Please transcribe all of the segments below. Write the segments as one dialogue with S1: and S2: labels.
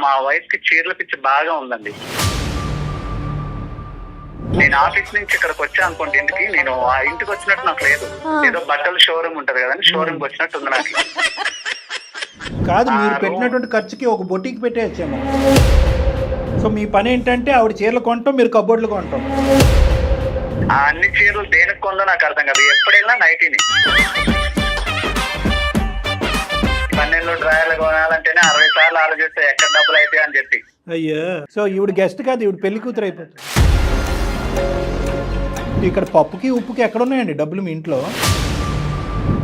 S1: మా వైఫ్ కి చీరల పిచ్చి బాగా ఉందండి. నేను ఆఫీస్ నుంచి ఇక్కడికి వచ్చా అనుకోండి ఇంటికి, నేను ఆ ఇంటికి వచ్చినట్టు నాకు లేదు. ఏదో బట్టల షోరూమ్ ఉంటది కదండి, షోరూమ్ కి వచ్చినట్టు ఉంది నాకు.
S2: కాదు, మీరు పెట్టినటువంటి ఖర్చుకి ఒక బొటీకి పెట్టేయచ్చేమో. సో మీ పని ఏంటంటే ఆవిడ చీరలు కొనటం, మీరు కబోర్డులు కొనటం.
S1: ఆ అన్ని చీరలు దేనికి కొందో నాకు అర్థం కాదు. ఎప్పుడైనా నైటీని 12 డ్రాయర్లు కొనాలంటేనే 60 సార్లు ఆలోచిస్తే ఎక్కడ డబ్బులు అయితే అని చెప్పి.
S2: అయ్యా, సో ఈవిడ గెస్ట్ కాదు, ఈవిడ పెళ్లి కూతురు అయిపోతుంది. ఇక్కడ పప్పుకి ఉప్పుకి ఎక్కడున్నాయండి డబ్బులు మీ ఇంట్లో?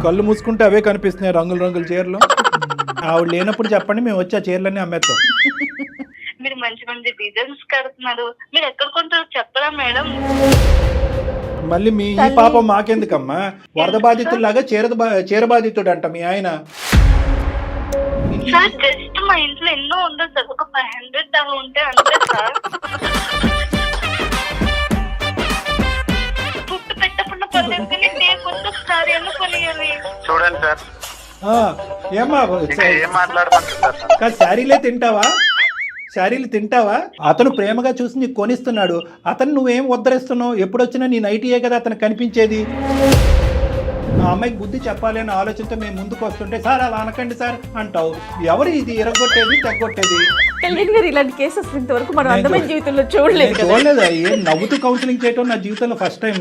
S2: కళ్ళు మూసుకుంటే అవే కనిపిస్తున్నాయి, రంగుల రంగుల చీరలు. ఆవిడ లేనప్పుడు చెప్పండి, మేము వచ్చి ఆ చీరలన్నీ అమ్మేస్తాం.
S3: మీరు మంచి మంచి డిజైన్స్ కడుతున్నారు, మీరు ఎక్కడ కొంటారో చెప్పరా మేడం?
S2: మళ్ళీ మీ ఈ పాపం మాకెందుకమ్మా? వరద బాధితుల్లాగా చీర బాధితుడు అంట మీ ఆయన.
S3: సార్ జస్ట్ మా ఇంట్లో ఎన్నో ఉండదు సార్, ఒక 500 దాకా ఉంటే అంతే సార్. పుట్టు పెట్టకుండా పర్లేదు కానీ సార్ ఎందుకు కొనియాలి?
S1: చూడండి సార్,
S2: ఏమా
S1: ఏం మాట్లాడమంటారు సార్?
S2: కాదు, శారీలు తింటావా? అతను ప్రేమగా చూసి నీకు కొనిస్తున్నాడు, అతను నువ్వేం ఉద్ధరిస్తున్నావు? ఎప్పుడొచ్చినా నీ నైటీయే కదా అతను కనిపించేది. ఆ అమ్మాయికి బుద్ధి చెప్పాలి అనే ఆలోచనతో మేము ముందుకు వస్తుంటే, సార్ అలా అనకండి సార్ అంటావు. ఎవరు ఇది ఇరగొట్టేది, తెగొట్టేది?
S4: కళ్యాణ్ గారు, ఇలాంటి కేసెస్ ఇంతవరకు మనం అందమైన జీవితంలో చూడలేదు.
S2: చూడలేదా? ఏం నవ్వుతూ కౌన్సిలింగ్ చేయటం నా జీవితంలో ఫస్ట్ టైం.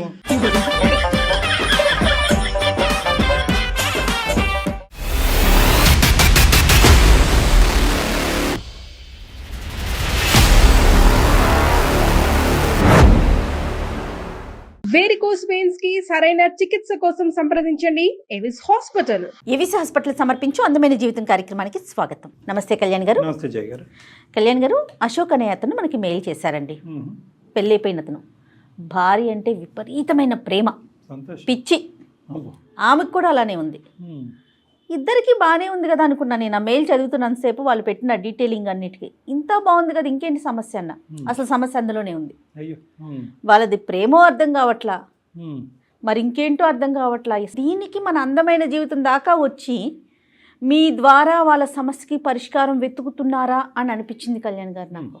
S5: వేరికోస్ వెయిన్స్ కి సరైన చికిత్స కోసం సంప్రదించండి ఎవిస్ హాస్పిటల్.
S4: ఎవిస్ హాస్పిటల్ సమర్పించు అందమైన జీవితం కార్యక్రమానికి స్వాగతం. నమస్తే కళ్యాణ్ గారు.
S2: నమస్తే జయ గారు.
S4: కళ్యాణ్ గారు, అశోక్ అనే అతను మనకి మెయిల్ చేశారండి. పెళ్ళైపోయిన అతను, భార్య అంటే విపరీతమైన ప్రేమ, పిచ్చి. ఆమెకు కూడా అలానే ఉంది. ఇద్దరికి బాగానే ఉంది కదా అనుకున్నా నేను. ఆ మెయిల్ చదువుతున్నంతసేపు వాళ్ళు పెట్టిన డీటెయిలింగ్ అన్నిటికీ ఇంత బాగుంది కదా, ఇంకేంటి సమస్య అన్న. అసలు సమస్య అందులోనే ఉంది. వాళ్ళది ప్రేమో అర్థం కావట్లా, మరి ఇంకేంటో అర్థం కావట్లా. దీనికి మన అందమైన జీవితం దాకా వచ్చి మీ ద్వారా వాళ్ళ సమస్యకి పరిష్కారం వెతుకుతున్నారా అని అనిపించింది కళ్యాణ్ గారు నాకు.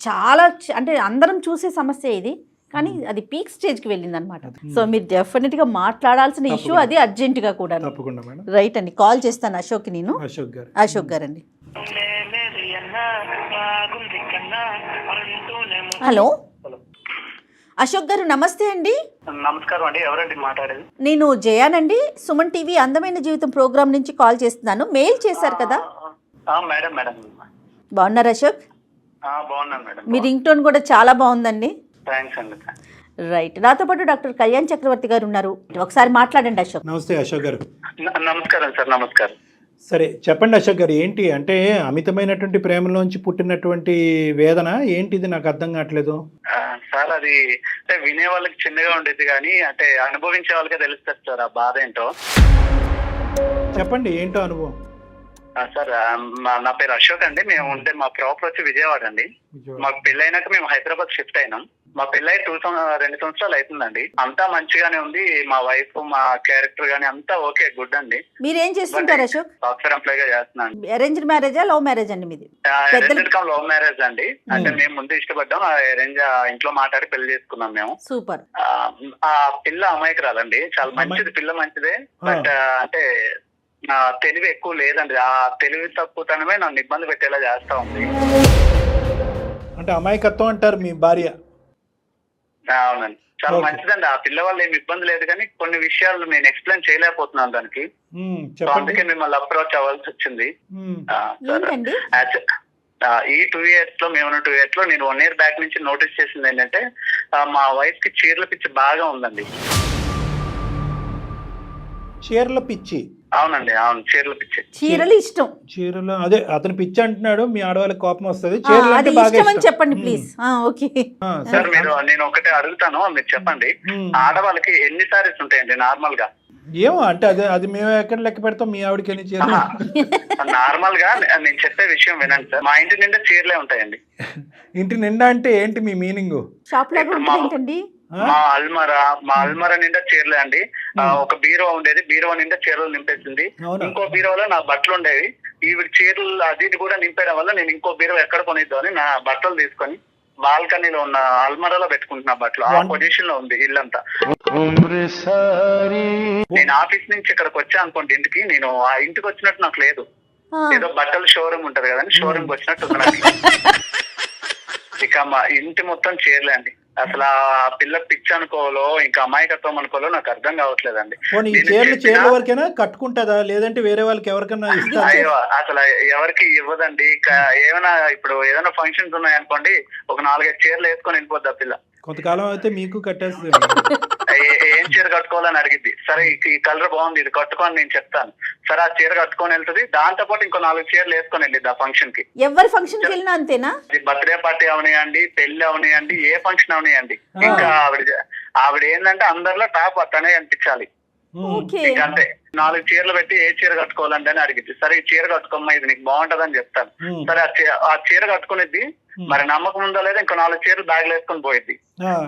S4: చాలా అంటే అందరం చూసే సమస్య ఇది, కానీ అది పీక్ స్టేజ్కి వెళ్ళింది అనమాట. సో మీరు డెఫినెట్గా మాట్లాడాల్సిన ఇష్యూ అది, అర్జెంటుగా కూడా. రైట్ అండి, కాల్ చేస్తాను అశోక్కి నేను. అశోక్ గారు అండి. హలో అశోక్ గారు, నమస్తే అండి.
S1: నమస్కారం అండి, ఎవరండి మాట్లాడేది?
S4: నేను జయానండి, సుమన్ టీవీ అందమైన జీవితం ప్రోగ్రామ్ నుంచి కాల్ చేస్తున్నాను. మెయిల్ చేశారు కదా.
S1: మేడం మేడం
S4: బాగున్నారు అశోక్?
S1: బాగున్నాను మేడం.
S4: మీ రింగ్ టోన్ కూడా చాలా బాగుందండి.
S1: థ్యాంక్స్ అండి.
S4: రైట్, నాతో పాటు డాక్టర్ కళ్యాణ్ చక్రవర్తి గారు ఉన్నారు, ఒకసారి మాట్లాడండి అశోక్.
S2: నమస్తే అశోక్ గారు.
S1: నమస్కారం సార్. నమస్కారం.
S2: సరే చెప్పండి అశోక్ గారు, ఏంటి అంటే అమితమైనటువంటి ప్రేమలోంచి పుట్టినటువంటి వేదన ఏంటిది? నాకు అర్థం కావట్లేదు
S1: సార్. అది అంటే వినే వాళ్ళకి చిన్నగా ఉండేది కానీ అంటే అనుభవించే వాళ్ళకే తెలుస్తుంది సార్ ఆ బాధ ఏంటో.
S2: చెప్పండి, ఏంటో అనుభవం.
S1: సార్, నా పేరు అశోక్ అండి. మేము ఉంటే మా ప్రాపర్ వచ్చి విజయవాడ అండి. మాకు పెళ్ళైనాక మేము హైదరాబాద్ షిఫ్ట్ అయినాం. మా పెళ్ళై 2 సంవత్సరాలు అవుతుందండి. అంతా మంచిగానే ఉంది. మా వైఫ్, మా క్యారెక్టర్ గానీ అంతా ఓకే, గుడ్ అండి.
S4: మీరేం చేస్తుంటారు అశోక్?
S1: సాఫ్ట్వేర్ ఎంప్లాయ్ గా చేస్తున్నాను.
S4: అరేంజ్డ్ మ్యారేజా, లవ్ మ్యారేజ్ అండి మీది?
S1: లవ్ మ్యారేజ్ అండి. అంటే మేము ముందు ఇష్టపడ్డాం, అరేంజ్ ఇంట్లో మాట్లాడి పెళ్లి చేసుకున్నాం మేము.
S4: సూపర్.
S1: ఆ పిల్ల అమాయకురాలండి, చాలా మంచిది, పిల్ల మంచిదే. బట్ అంటే నా తెలివి ఎక్కువ లేదండి. ఆ తెలివి తక్కువతనమే నన్ను ఇబ్బంది పెట్టేలా చేస్తా ఉంది.
S2: అంటే అమాయకత్వం అంటారు మీ భార్య?
S1: అవునండి, చాలా మంచిదండి. ఆ పిల్ల వల్ల ఏమి ఇబ్బంది లేదు, కానీ కొన్ని విషయాలు నేను ఎక్స్ప్లెయిన్ చేయలేకపోతున్నాను దానికి. అందుకే మిమ్మల్ని అప్రోచ్ అవ్వాల్సి వచ్చింది. ఈ 2 years లో, మేము 2 years లో నేను 1 year బ్యాక్ నుంచి నోటీస్ చేసింది ఏంటంటే, మా వైఫ్ కి చీరల పిచ్చి బాగా ఉందండి.
S2: చీరల పిచ్చి?
S1: అవునండి, అవును, చీరల పిచ్చి.
S4: చీరలు ఇష్టం.
S2: చీరలు, అదే అతను పిచ్చి అంటున్నాడు, మీ ఆడవాళ్ళకి కోపం వస్తుంది.
S4: చెప్పండి ప్లీజ్. ఓకే
S1: సార్, నేను ఒకటే అడుగుతాను, మీరు చెప్పండి. ఆడవాళ్ళకి ఎన్ని సారీస్ ఉంటాయండి నార్మల్ గా?
S2: ఏమో అంటే అది మేము ఎక్కడ లెక్క పెడతాం, మీ ఆవిడకి ఎన్ని చీరలు?
S1: నార్మల్ గా నేను చెప్పే విషయం వినండి సార్. మా ఇంటి నిండా చీరలే ఉంటాయండి.
S2: ఇంటి నిండా అంటే ఏంటి మీ మీనింగ్?
S4: షాప్ లాగా ఏంటండి?
S1: మా అల్మరా నిండా చీరలే అండి. ఒక బీరో ఉండేది, బీరో నిండా చీరలు నింపేసింది. ఇంకో బీరోలో నా బట్టలు ఉండేవి, ఈవిడ చీరలు అది ఇది కూడా నింపేయడం వల్ల నేను ఇంకో బీరువా ఎక్కడ కొనిద్దామని నా బట్టలు తీసుకొని బాల్కనీలో ఉన్న అల్మరాలో పెట్టుకుంటున్నా బట్టలు. ఆ పొజిషన్ లో ఉంది ఇల్లంతా. నేను ఆఫీస్ నుంచి ఇక్కడికి వచ్చా అనుకోండి ఇంటికి, నేను ఆ ఇంటికి వచ్చినట్టు నాకు లేదు. ఏదో బట్టల షోరూమ్ ఉంటది కదండి, షోరూమ్ కి వచ్చినట్టు ఉంది నాకు. ఇక మా ఇంటి మొత్తం చీరలే అండి. అసలు ఆ పిల్ల పిచ్చి అనుకోవాలో ఇంకా అమాయకత్వం అనుకోవాలో నాకు అర్థం కావట్లేదండి.
S2: చీరల వరకైనా కట్టుకుంటుందా, లేదంటే వేరే వాళ్ళకి ఎవరికైనా ఇస్తా?
S1: అయ్యో అసలు ఎవరికి ఇవ్వదండి. ఏమైనా ఇప్పుడు ఏదైనా ఫంక్షన్స్ ఉన్నాయనుకోండి, ఒక 4-5 చీరలు వేసుకొని వెళ్ళిపోద్ది ఆ పిల్ల.
S2: కొంతకాలం అయితే మీకు కట్టేస్తుంది.
S1: ఏం చీర కట్టుకోవాలని అడిగిద్ది. సరే ఈ కలర్ బాగుంది, ఇది కట్టుకొని నేను చెప్తాను. సరే ఆ చీర కట్టుకొని వెళ్తుంది. దాంతో పాటు ఇంకో 4 చీరలు వేసుకొని వెళ్ళిద్ది ఆ ఫంక్షన్ కి.
S4: ఎవరి ఫంక్షన్ కి వెళ్ళినా అంతేనా?
S1: బర్త్డే పార్టీ అవనియండి, పెళ్లి అవనియండి, ఏ ఫంక్షన్ అవనియండి, ఇంకా ఆవిడ ఏంటంటే అందరిలో టాప్ అతనే అనిపించాలి. ఇంకా అంతే. 4 చీరలు పెట్టి ఏ చీర కట్టుకోవాలంటే అని అడిగిద్ది. సరే ఈ చీర కట్టుకోమ్మా, ఇది నీకు బాగుంటది అని చెప్తాను. సరే ఆ చీర కట్టుకునిద్ది. మరి నమ్మకం ఉందో లేదా ఇంకో 4 చీరలు బ్యాగ్లు వేసుకొని పోయిద్ది.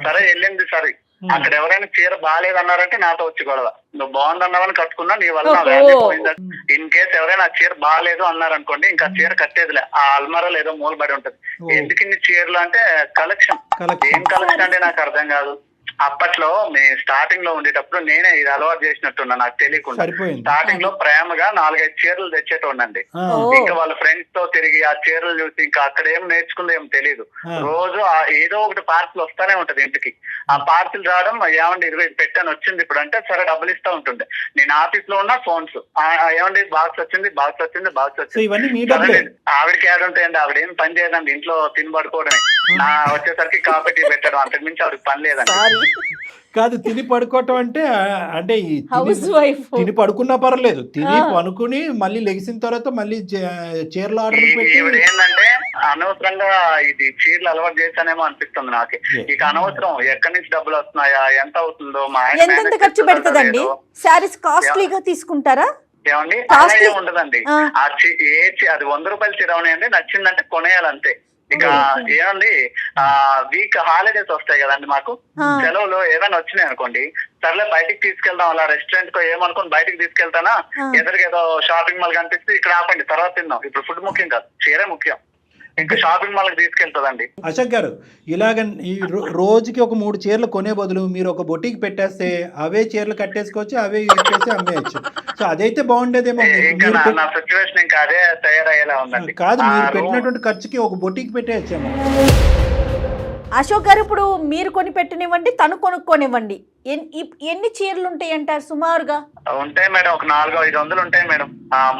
S1: సరే వెళ్ళింది. సరే అక్కడ ఎవరైనా చీర బాగాలేదన్నారంటే నాతో వచ్చి గొడవ. నువ్వు బాగుందన్నావని కట్టుకున్నా, నీ వల్ల నా వాల్యూ పోయిందా. ఇన్ కేసు ఎవరైనా ఆ చీర బాగాలేదు అన్నారనుకోండి, ఇంకా చీర కట్టేదిలే. ఆ అల్మారాలో ఏదో మూలబడి ఉంటది. ఎందుకు ఇన్ని చీరలు అంటే కలెక్షన్. ఏం కలెక్షన్ అంటే నాకు అర్థం కాదు. అప్పట్లో మేము స్టార్టింగ్ లో ఉండేటప్పుడు నేనే ఇది అలవాటు చేసినట్టున్నా నాకు తెలియకుండా. స్టార్టింగ్ లో ప్రేమగా 4-5 చీరలు తెచ్చేటోండి. ఇంకా వాళ్ళ ఫ్రెండ్స్ తో తిరిగి ఆ చీరలు చూసి ఇంకా అక్కడ ఏం నేర్చుకుందో ఏం తెలియదు. రోజు ఏదో ఒకటి పార్సిల్ వస్తానే ఉంటది ఇంటికి. ఆ పార్సిల్ రావడం, ఏమండి 20 పెట్టాను వచ్చింది ఇప్పుడు అంటే సరే డబ్బులు ఇస్తా ఉంటుండే. నేను ఆఫీస్ లో ఉన్న ఫోన్స్, ఏమండి బాక్స్ వచ్చింది, బాక్స్ వచ్చింది, బాక్స్ వచ్చింది. ఆవిడకి యాడ్ ఉంటాయండి. ఆవిడ ఏం పని చేయదండి, ఇంట్లో తిని పడుకోవడమే. నా వచ్చేసరికి కాఫీ టీ పెట్టడం, అంతకు మించి ఆవిడకి పని లేదండి.
S2: కాదు, తిని పడుకోవటం అంటే అంటే తిని పడుకున్నా పర్లేదు, తిని పనుకుని మళ్ళీ లెగిసిన తర్వాత మళ్ళీ చీరలు ఆర్డర్ పెట్టి.
S1: ఏంటంటే అనవసరంగా ఇది చీరలు అలవాటు చేశానేమో అనిపిస్తుంది నాకు. ఇక అనవసరం ఎక్కడి నుంచి డబ్బులు వస్తున్నాయా, ఎంత అవుతుందో, మా
S4: ఎంత ఖర్చు పెడుతుందండి? శారీస్ కాస్ట్లీగా తీసుకుంటారా?
S1: ఏమండి అలా ఏమి ఉండదండి. అది 100 రూపాయల చీర ఉన్నాయండి, నచ్చిందంటే కొనేయాలంతే. ఇక ఏమండి వీక్ హాలిడేస్ వస్తాయి కదండి మాకు, సెలవులు ఏదైనా వచ్చినాయి అనుకోండి, సర్లే బయటికి తీసుకెళ్దాం, అలా రెస్టారెంట్ కో ఏమనుకోని బయటికి తీసుకెళ్తానా, ఎదురుగా షాపింగ్ మాల్ కనిపిస్తే ఇక్కడ ఆపండి తర్వాత తిందాం, ఇప్పుడు ఫుడ్ ముఖ్యం కాదు, చీరే ముఖ్యం. ఇంకా షాపింగ్ మాల్ తీసుకెళ్తుందండి.
S2: అశోక్ గారు, ఇలాగ ఈ రోజుకి ఒక 3 చీరలు కొనే బదులు మీరు ఒక బొటికి పెట్టేస్తే అవే చీరలు కట్టేసుకోవచ్చు, అవే ఇచ్చేసి అమ్మేయచ్చు. సో అదైతే బాగుండేదేమో.
S1: నా సిచ్యువేషన్ ఇంకా అదే తయారయ్యేలా ఉందండి.
S2: కాదు, మీరు పెట్టినటువంటి ఖర్చుకి ఒక బొటికి పెట్టేయచ్చేమో.
S4: అశోక్ గారు, ఇప్పుడు మీరు కొని పెట్టనివ్వండి, తను కొనుక్కోనివ్వండి, ఎన్ని చీరలు ఉంటాయి అంటారు సుమారుగా?
S1: ఉంటాయి మేడం, ఒక 400-500 ఉంటాయి మేడం.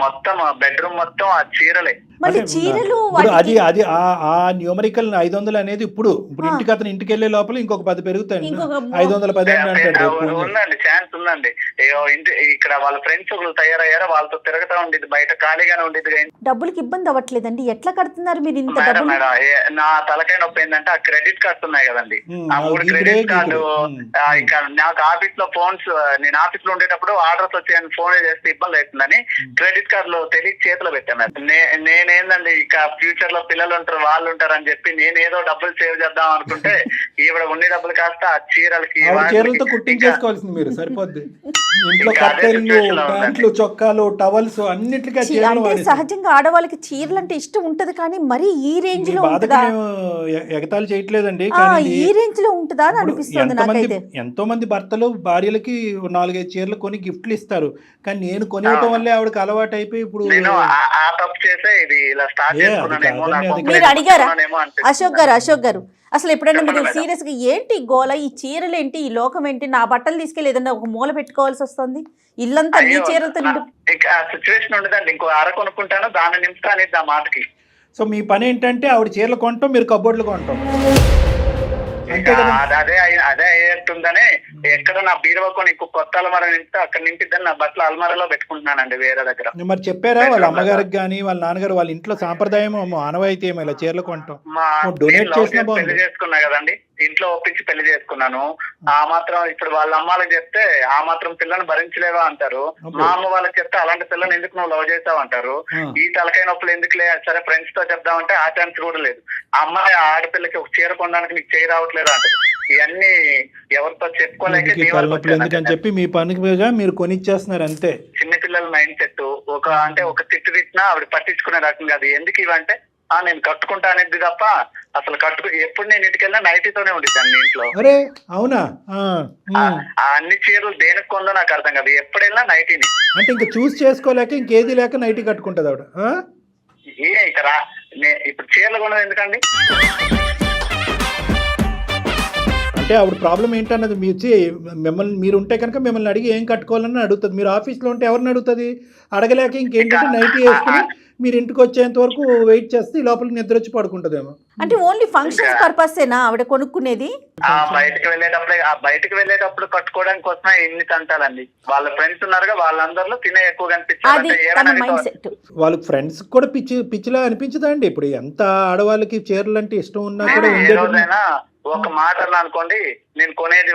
S1: మొత్తం బెడ్రూమ్ మొత్తం ఆ చీరలే.
S4: మళ్ళీ చీరలు
S2: అది ఆ న్యూమరికల్ 500 అనేది ఇప్పుడు ఇంటికి అతను ఇంటికి వెళ్ళే లోపల ఇంకొక 10 పెరుగుతాయి. 510
S1: ఉందండి, ఛాన్స్ ఉందండి. ఇక్కడ వాళ్ళ ఫ్రెండ్స్ ఒకరు తయారయ్యారో వాళ్ళతో తిరుగుతా ఉండేది, బయట ఖాళీగానే ఉండేది.
S4: డబ్బులకి ఇబ్బంది అవ్వట్లేదండి? ఎట్లా కడుతున్నారు మీరు ఇంత డబ్బులు?
S1: మేడం నా తలకాయ నొప్పి ఏంటంటే ఆ క్రెడిట్ కార్డ్స్ ఉన్నాయి కదండి, ఆ 3 క్రెడిట్ కార్డు. ఇంకా నాకు ఆఫీస్ లో ఫోన్స్, నేను ఆఫీస్ లో ఉండేటప్పుడు ఆర్డర్స్ వచ్చాయని ఫోన్ చేస్తే ఇబ్బంది అవుతుందని క్రెడిట్ కార్డు లో తెలియ చేతిలో పెట్టాను. నేనేందండి ఇక ఫ్యూచర్ లో పిల్లలు ఉంటారు, వాళ్ళు ఉంటారు అని చెప్పి నేను ఏదో డబ్బులు సేవ్ చేద్దాం అనుకుంటే ఈవిడ ఉండే డబ్బులు కాస్త ఆ
S2: చీరలతో కుట్టించేసుకోవాల్సింది మీరు, సరిపోద్ది. ఇంట్లో ప్యాంట్లు, చొక్కాలు, టవల్స్ అన్నిటికీ.
S4: సహజంగా ఆడవాళ్ళకి చీరలు అంటే ఇష్టం ఉంటది, కానీ మరి ఈ రేంజ్ లో
S2: ఎగతాళి చేయట్లేదండి,
S4: ఈ రేంజ్ లో ఉంటుందా అని అనిపిస్తుంది నాకైతే.
S2: ఎంతో మంది భర్తలు భార్యలకి 4-5 చీరలు కొని గిఫ్ట్లు ఇస్తారు, కానీ నేను కొనివ్వటం వల్లే ఆవిడకి అలవాటు అయిపోయి ఇప్పుడు
S4: మీరు అడిగారా అశోక్ గారు అసలు ఎప్పుడైనా మీరు సీరియస్ గా ఏంటి గోల, ఈ చీరలు ఏంటి, ఈ లోకం ఏంటి, నా బట్టలు తీసుకెళ్ళి ఏదన్నా ఒక మూల పెట్టుకోవాల్సి వస్తుంది, ఇల్లంతా నీ చీరలతో
S1: సిచ్యువేషన్ ఉండదండి. ఇంకో అర కొనుక్కుంటాను, దాన్ని నింపుతాను ఆ మాటకి.
S2: సో మీ పని ఏంటంటే ఆవిడ చీరలు కొంటాం, మీరు కబోర్డులు కొంటాం.
S1: అదే అయ్యేట్టుందని ఎక్కడ నా బీరువా కొని ఇంకో కొత్త అల్మారా నింపితే అక్కడ నింపిద్దని నా బట్టలు అల్మారాలో పెట్టుకుంటున్నానండి వేరే దగ్గర.
S2: మరి చెప్పారా వాళ్ళ అమ్మగారికి కానీ వాళ్ళ నాన్నగారు వాళ్ళ ఇంట్లో సాంప్రదాయం ఆనవాయితీ ఏమో ఇలా చీరలు కొంటాం? డొనేట్ చేసిన
S1: పెళ్లి చేసుకున్నా కదండి, ఇంట్లో ఒప్పించి పెళ్లి చేసుకున్నాను. ఆ మాత్రం ఇప్పుడు వాళ్ళ అమ్మాలకు చెప్తే ఆ మాత్రం పిల్లని భరించలేవా అంటారు, మా అమ్మ వాళ్ళకి చెప్తే అలాంటి పిల్లని ఎందుకు నువ్వు లవ్ చేసావు అంటారు. ఈ తలకాయ నొప్పులు ఎందుకులే, సరే ఫ్రెండ్స్ తో చెప్దామంటే ఆ ఛాన్స్ కూడా లేదు. అమ్మాయి ఆడపిల్లకి ఒక చీర కొనడానికి నీకు చేయి రావట్లేదు అంటారు. ఇవన్నీ ఎవరితో చెప్పుకోలేక
S2: ఎందుకని చెప్పి మీ పనిగా మీరు కొనిచ్చేస్తున్నారు అంతే.
S1: చిన్నపిల్ల ఆడపిల్లల మైండ్ సెట్ ఒక తిట్టు తిట్టినా ఆవిడ పట్టించుకునే రకం కాదు. ఎందుకు ఇవంటే నేను కట్టుకుంటా అనేది తప్ప అసలు ఎప్పుడు నేను ఇంటికి వెళ్ళినా నైటీతోనే ఉండిద్దాన్ని ఇంట్లో.
S2: అరే అవునా?
S1: ఆ అన్ని చీరలు దేనికి కొందో నాకు అర్థం కాదు, ఎప్పుడు వెళ్ళినా నైటీని.
S2: అంటే ఇంకా చూస్ చేసుకోలేక ఇంకేది లేక నైటీ కట్టుకుంటది ఆవిడ.
S1: ఇక్కడ ఇప్పుడు చీరలు కొన్నది ఎందుకండి?
S2: అంటే ఆవిడ ప్రాబ్లం ఏంటన్నది మీరు ఉంటే కనుక మిమ్మల్ని అడిగి ఏం కట్టుకోవాలని అడుగుతుంది. మీరు ఆఫీస్లో ఉంటే ఎవరిని అడుగుతుంది? అడగలేక ఇంకేంటంటే నైటీ వేసుకుని మీరు ఇంటికి వచ్చేంత వరకు వెయిట్ చేస్తే ఈ లోపలికి నిద్ర వచ్చి పడుకుంటుందేమో.
S4: అంటే ఓన్లీ ఫంక్షన్స్ పర్పసేనా ఆవిడ కొనుక్కునేది?
S1: బయటకు వెళ్ళేటప్పుడు కట్టుకోవడానికి కోసమే ఇన్ని తంటాలండి. వాళ్ళ ఫ్రెండ్స్ ఉన్నారుగా, వాళ్ళందరిలో తినే ఎక్కువ కనిపించారు.
S2: వాళ్ళ ఫ్రెండ్స్ కూడా పిచ్చిలా అనిపించదా అండి? ఇప్పుడు ఎంత ఆడవాళ్ళకి చీరలు అంటే ఇష్టం ఉన్నా కూడా
S1: ఏ రోజైనా ఒక మాట అనుకోండి, నేను కొనేది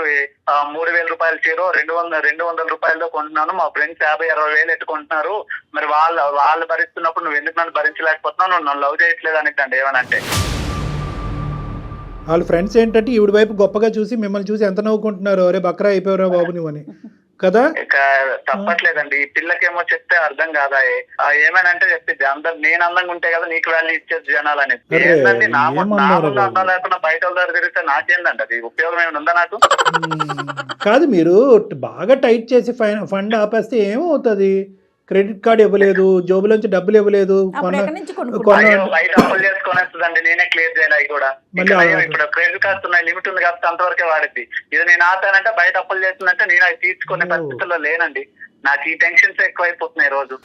S1: 3,000 రూపాయల చీర 200 రూపాయలతో కొంటున్నాను, మా ఫ్రెండ్స్ 50-60 వేలు ఎట్టుకుంటున్నారు, మరి వాళ్ళు భరిస్తున్నప్పుడు నువ్వు ఎందుకు నన్ను భరించలేకపోతున్నావు, నువ్వు నన్ను లవ్ చేయట్లేదు అనిద్దండి ఏమనంటే.
S2: వాళ్ళ ఫ్రెండ్స్ ఏంటంటే ఈవిడ వైపు గొప్పగా చూసి మిమ్మల్ని చూసి ఎంత నవ్వుకుంటున్నారు, అరే బక్రా అయిపోయారా బాబు నువ్వని కదా.
S1: ఇక తప్పట్లేదండి, ఈ పిల్లకేమో చెప్తే అర్థం కాదా, ఏమేనంటే చెప్పిద్ది అందరు నేను అందంగా ఉంటే కదా నీకు వాల్యూ ఇచ్చేది జనాలు అనేది. ఏంటండి నా ముందు అందం లేకుండా బయట వాళ్ళ దగ్గర తిరిగితే నాకేందండి అది ఉపయోగం ఏమైనా ఉందా నాకు?
S2: కాదు, మీరు బాగా టైట్ చేసి ఫండ్ ఆపేస్తే ఏమవుతుంది? క్రెడిట్ కార్డు ఇవ్వలేదు, జోబులోంచి డబ్బులు ఇవ్వలేదు,
S1: బయట అప్పులు చేసుకునేస్తుందండి, నేనే క్లియర్ చేయాలి. అవి కూడా ఇప్పుడు క్రెడిట్ కార్డ్స్ ఉన్నాయి, లిమిట్ ఉంది కాబట్టి అంతవరకే వాడిద్ది. ఇది నేను ఆతానంటే బయట అప్పులు చేస్తుందంటే నేను అవి తీసుకునే పరిస్థితుల్లో లేనండి. నాకు ఈ టెన్షన్స్ ఎక్కువైపోతున్నాయి రోజు.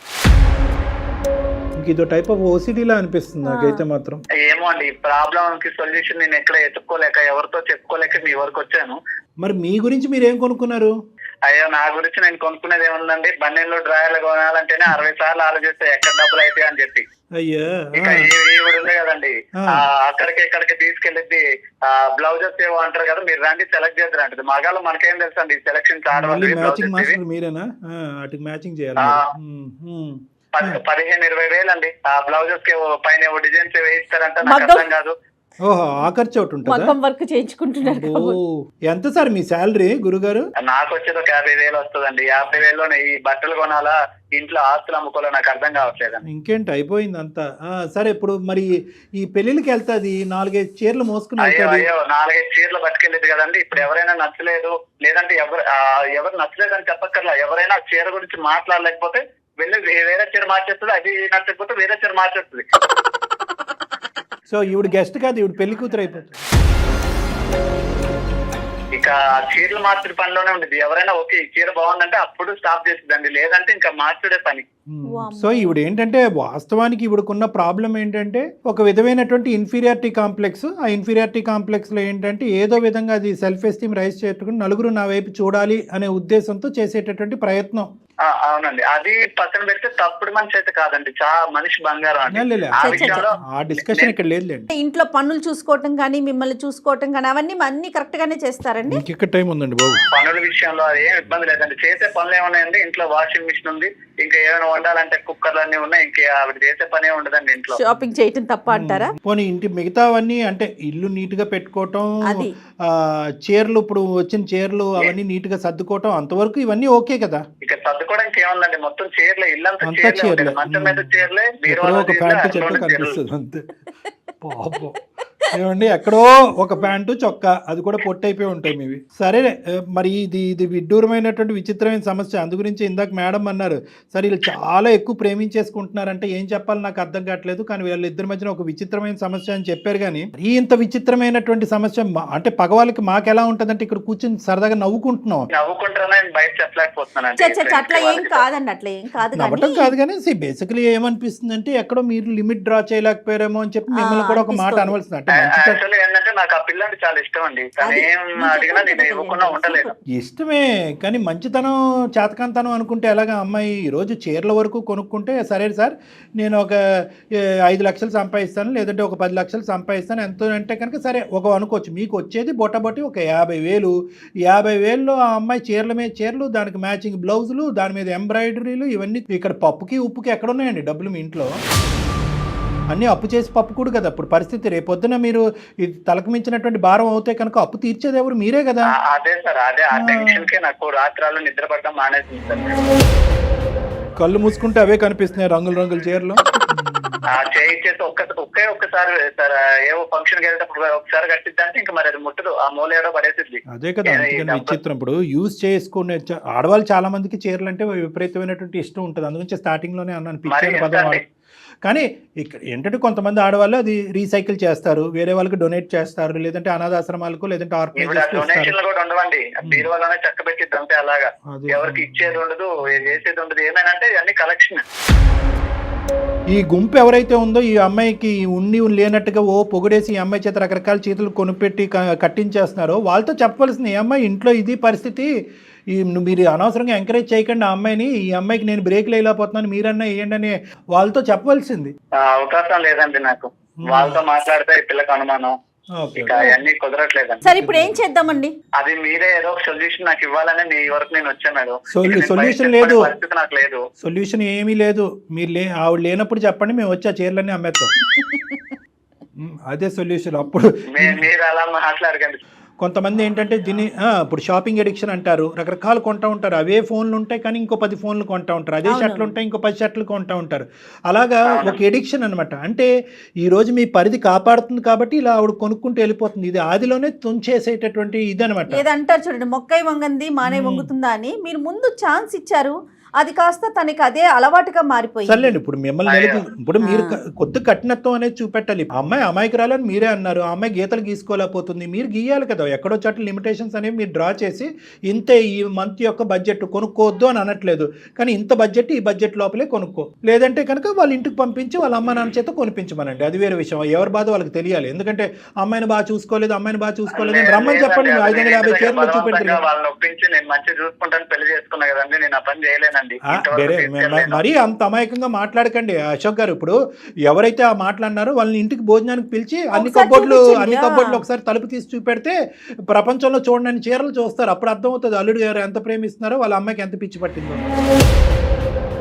S2: ఇదో టైప్ ఆఫ్ ఓసిడీలా అనిపిస్తుంది నాకైతే మాత్రం.
S1: ఏమో అండి, ఈ ప్రాబ్లం కి సొల్యూషన్ నేను ఎక్కడ ఎత్తుక్కోలేక ఎవరితో చెప్పుకోలేక మీ వరకు వచ్చాను.
S2: మరి మీ గురించి మీరు ఏం కొనుక్కున్నారు?
S1: అయ్యో నా గురించి నేను కొనుక్కునేది ఏముందండి, బండిలో డ్రాయర్లు కొనాలంటేనే 60 సార్లు ఆలోచిస్తే ఎక్కడ డబ్బులు అయితే అని చెప్పి.
S2: అయ్యా
S1: ఇక ఈవిడ ఉంది కదండి, అక్కడికి ఇక్కడికి తీసుకెళ్ళిద్ది. బ్లౌజెస్ ఏవో అంటారు కదా, మీరు రండి సెలెక్ట్ చేద్దరు అంటది. మగాళ్ళు మనకేం తెలుసు అండి సెలక్షన్
S2: మీరేనా మ్యాచింగ్ చేయాలి.
S1: 15-20 వేలు అండి ఆ బ్లౌజెస్ కి పైన డిజైన్స్ వేయిస్తారంట, నాకు అర్థం కాదు.
S2: ఓహో, ఆ ఖర్చు ఒకటి ఉంటుంది.
S4: వర్క్ చేయించుకుంటున్నారు.
S2: ఎంత సార్ మీ శాలరీ గురుగారు?
S1: నాకు వచ్చేది ఒక 50,000 వస్తుందండి. 50,000లోనే ఈ బట్టలు కొనాలా, ఇంట్లో ఆస్తులు అమ్ముకోవాలా, నాకు అర్థం కావట్లేదండి.
S2: ఇంకేంటి, అయిపోయింది అంతా. సరే, ఇప్పుడు మరి ఈ పెళ్లికి వెళ్తాది 4-5 చీరలు మోసుకుని.
S1: అయ్యో 4-5 చీరలు పట్టుకెళ్ళేది కదండి. ఇప్పుడు ఎవరైనా నచ్చలేదు, లేదంటే ఎవరు నచ్చలేదు అని చెప్పక్కర్లా, ఎవరైనా చీర గురించి మాట్లాడలేకపోతే వెళ్ళి వేరే చీర మార్చేస్తుంది, అది నచ్చకపోతే వేరే చీర మార్చేస్తుంది.
S2: సో ఈవిడ గెస్ట్ కాదు, ఈవిడ పెళ్లి కూతురు అయిపోతుంది.
S1: ఇక చీరలు మార్చుడు పనిలోనే ఉండేది. ఎవరైనా ఓకే ఈ చీర బాగుందంటే అప్పుడు స్టాప్ చేసిద్దండి, లేదంటే ఇంకా మార్చుడే పని.
S2: సో ఈవిడ ఏంటంటే వాస్తవానికి ఈవిడకున్న ప్రాబ్లం ఏంటంటే ఒక విధమైనటువంటి ఇన్ఫీరియారిటీ కాంప్లెక్స్. ఆ ఇన్ఫీరియారిటీ కాంప్లెక్స్ లో ఏంటంటే ఏదో విధంగా అది సెల్ఫ్ ఎస్టీమ్ రైజ్ చేసుకుని నలుగురు నా వైపు చూడాలి అనే ఉద్దేశంతో చేసేటటువంటి ప్రయత్నం.
S1: అవునండి, అది పక్కన పెడితే తప్పుడు మనిషి అయితే కాదండి, చాలా మనిషి బంగారం అండి.
S2: ఆ డిస్కషన్ ఇక్కడ లేదులేండి.
S4: ఇంట్లో పనులు చూసుకోవటం కానీ మిమ్మల్ని చూసుకోవటం కానీ అవన్నీ కరెక్ట్ గానే చేస్తారండి.
S2: ఇక్కడ టైం ఉందండి బాబు.
S1: పనుల విషయంలో అది ఏం ఇబ్బంది లేదండి. చేసే పనులు ఏమున్నాయండి, ఇంట్లో వాషింగ్ మిషన్ ఉంది, ఇంకా ఏమైనా వండాలంటే కుక్కర్లు అన్ని ఉన్నాయి, ఇంకా ఆవిడ చేసే పనే ఉండదండి ఇంట్లో.
S4: షాపింగ్ చేయటం తప్ప అంటారా?
S2: పోనీ ఇంటి మిగతావన్నీ అంటే ఇల్లు నీట్ గా పెట్టుకోవటం, చీరలు ఇప్పుడు వచ్చిన చీరలు అవన్నీ నీట్ గా సర్దుకోవటం, అంతవరకు ఇవన్నీ ఓకే కదా.
S1: ఇక సర్దుకోవడానికి ఏముందండి, మొత్తం చీరలే, ఇల్లంతా చీరలే, మంచం మీద చీరలే,
S2: ఒక ప్యాంటు చెట్టు కనిపిస్తుంది అంతే. పాపం ఏమండి, ఎక్కడో ఒక ప్యాంటు చొక్కా, అది కూడా పొట్టయిపోయి ఉంటాయి మీవి. సరే, మరి ఇది విడ్డూరమైనటువంటి విచిత్రమైన సమస్య. అందు గురించి ఇందాక మేడం అన్నారు, సరే వీళ్ళు చాలా ఎక్కువ ప్రేమించేసుకుంటున్నారంటే ఏం చెప్పాలి నాకు అర్థం కావట్లేదు, కానీ వీళ్ళిద్దరి మధ్యన ఒక విచిత్రమైన సమస్య అని చెప్పారు. కానీ ఇంత విచిత్రమైనటువంటి సమస్య అంటే పగవాళ్ళకి మాకు ఎలా ఉంటదంటే ఇక్కడ కూర్చొని సరదాగా నవ్వుకుంటున్నాం.
S4: అట్లా ఏం కాదండి, అట్లా ఏం కాదు,
S2: నవ్వటం కాదు. కానీ బేసికలీ ఏమనిపిస్తుంది అంటే ఎక్కడో మీరు లిమిట్ డ్రా చేయలేకపోయారేమో అని చెప్పి మిమ్మల్ని కూడా ఒక మాట అనవలసింది. అంటే
S1: ఏంటంటే నాకు ఆ పిల్లంటే చాలా ఇష్టం అండి, అడిగినా నేను ఇవ్వకుండా ఉండలేదు.
S2: ఇష్టమే, కానీ మంచితనం చేతకంతనం అనుకుంటే ఎలాగా? అమ్మాయి ఈరోజు చీరల వరకు కొనుక్కుంటే సరే సార్ నేను ఒక 5 లక్షలు సంపాదిస్తాను, లేదంటే ఒక 10 లక్షలు సంపాదిస్తాను, ఎంతో అంటే కనుక సరే ఒక అనుకోవచ్చు. మీకు వచ్చేది బొట్టబొట్టి ఒక 50,000. 50,000లో ఆ అమ్మాయి చీరల మీద చీరలు, దానికి మ్యాచింగ్ బ్లౌజులు, దాని మీద ఎంబ్రాయిడరీలు, ఇవన్నీ. ఇక్కడ పప్పుకి ఉప్పుకి ఎక్కడ ఉన్నాయండి డబ్బులు మీ ఇంట్లో? అన్నీ అప్పు చేసి పప్పు కూడా కదా ఇప్పుడు పరిస్థితి. రేపొద్దున మీరు ఇది తలకు మించినటువంటి భారం అవుతే కనుక అప్పు తీర్చేది ఎవరు? మీరే కదా.
S1: అదే సార్, అదే ఆ టెన్షన్ కే నాకు రాత్రాలు నిద్ర పడడం మానేసింది సార్.
S2: కళ్ళు మూసుకుంటే అవే కనిపిస్తున్నాయి రంగుల రంగుల చీరలు.
S1: చేయించేసి ఒక్కసారి సార్ ఏవో ఫంక్షన్ కి వెళ్ళేటప్పుడు ఒకసారి కట్టిద్దంటే ఇంకా మరి అది ముట్టదు, ఆ మూలేడో పడేసిద్ది.
S2: అదే కదా, అందుకని విచిత్రం. ఇప్పుడు యూజ్ చేసుకునే ఆడవాళ్ళు చాలా మందికి చీరలు అంటే విపరీతమైనటువంటి ఇష్టం ఉంటుంది. అందుగురించి స్టార్టింగ్ లోనే అన్నాను పిచ్చి పదం వాడు. కానీ ఇక్కడ ఏంటంటే కొంతమంది ఆడవాళ్ళు అది రీసైకిల్ చేస్తారు, వేరే వాళ్ళకి డొనేట్ చేస్తారు, లేదంటే అనాథాశ్రమాలకు లేదంటే
S1: డొనేషన్లు కూడా ఉండవండి, బీరువాలోనే చక్క పెట్టిద్ది అంతే. అలాగా ఎవరికి ఇచ్చేది ఉండదు, చేసేది ఉండదు. ఏమైనా అన్ని కలెక్షన్.
S2: ఈ గుంపు ఎవరైతే ఉందో ఈ అమ్మాయికి ఉండి లేనట్టుగా ఓ పొగిడేసి ఈ అమ్మాయి చేత రకరకాల చేతులు కొనిపెట్టి కట్టించేస్తున్నారో వాళ్ళతో చెప్పవలసింది, ఈ అమ్మాయి ఇంట్లో ఇది పరిస్థితి, మీరు అనవసరంగా ఎంకరేజ్ చేయకండి ఆ అమ్మాయిని, ఈ అమ్మాయికి నేను బ్రేక్ లేకపోతున్నాను మీరన్నా వేయండి అని వాళ్ళతో చెప్పవలసింది.
S1: అవకాశం లేదండి నాకు, వాళ్ళతో మాట్లాడితే ఈ పిల్లకి అనుమానం, అన్ని కుదరట్లేదండి.
S4: సరే ఇప్పుడు ఏం చేద్దామండి?
S1: అది మీరే ఏదో ఒక సొల్యూషన్ నాకు ఇవ్వాలని మీ వరకు నేను వచ్చాను మేడం.
S2: సొల్యూషన్ లేదు,
S1: నాకు లేదు
S2: సొల్యూషన్ ఏమీ లేదు. మీరు ఆవిడ లేనప్పుడు చెప్పండి, మేము వచ్చి ఆ చీరలన్నీ అమ్మేస్తాం. అదే సొల్యూషన్. అప్పుడు
S1: మీరు అలా మాట్లాడకండి.
S2: కొంతమంది ఏంటంటే దీన్ని ఇప్పుడు షాపింగ్ ఎడిక్షన్ అంటారు, రకరకాలు కొంటూ ఉంటారు. అవే ఫోన్లు ఉంటాయి కానీ ఇంకో 10 ఫోన్లు కొంటూ ఉంటారు, అదే షర్ట్లు ఉంటాయి ఇంకో 10 షర్ట్లు కొంటూ ఉంటారు. అలాగా ఒక ఎడిక్షన్ అనమాట. అంటే ఈరోజు మీ పరిధి కాపాడుతుంది కాబట్టి ఇలా ఆవిడ కొనుక్కుంటూ వెళ్ళిపోతుంది. ఇది ఆదిలోనే తుంచేసేటటువంటి ఇది అనమాట.
S4: ఏదంటారు చూడండి, మొక్కై వంగంది మానే వంగుతుందా అని. మీరు ముందు ఛాన్స్ ఇచ్చారు, అది కాస్త తనకి అదే అలవాటుగా మారిపోయింది.
S2: సర్లేండి, ఇప్పుడు మిమ్మల్ని ఇప్పుడు మీరు కొద్ది కఠినత్వం అనేది చూపెట్టాలి. అమ్మాయి అమాయకురాలని మీరే అన్నారు, ఆ అమ్మాయి గీతలు గీసుకోలేకపోతుంది, మీరు గీయాలి కదా. ఎక్కడో చోట లిమిటేషన్స్ అనేవి మీరు డ్రా చేసి ఇంతే ఈ మంత్ యొక్క బడ్జెట్ కొనుక్కోవద్దు అని అనట్లేదు, కానీ ఇంత బడ్జెట్ ఈ బడ్జెట్ లోపలే కొనుక్కో, లేదంటే కనుక వాళ్ళ ఇంటికి పంపించి వాళ్ళ అమ్మ నాన్న చేత కొనిపించమనండి. అది వేరే విషయం, ఎవరి బాధ వాళ్ళకి తెలియాలి. ఎందుకంటే అమ్మాయిని బాగా చూసుకోలేదు అని రమ్మని చెప్పండి. 550 చీరలు చూపెట్టారు, మరీ అంత అమాయకంగా మాట్లాడకండి అశోక్ గారు. ఇప్పుడు ఎవరైతే ఆ మాట్లాడినారో వాళ్ళని ఇంటికి భోజనానికి పిలిచి అన్ని కబోర్డ్లు ఒకసారి తలుపు తీసి చూపెడితే ప్రపంచంలో చూడని చీరలు చూస్తారు. అప్పుడు అర్థమవుతుంది అల్లుడు గారు ఎంత ప్రేమిస్తున్నారో, వాళ్ళ అమ్మాయికి ఎంత పిచ్చి పట్టిందో.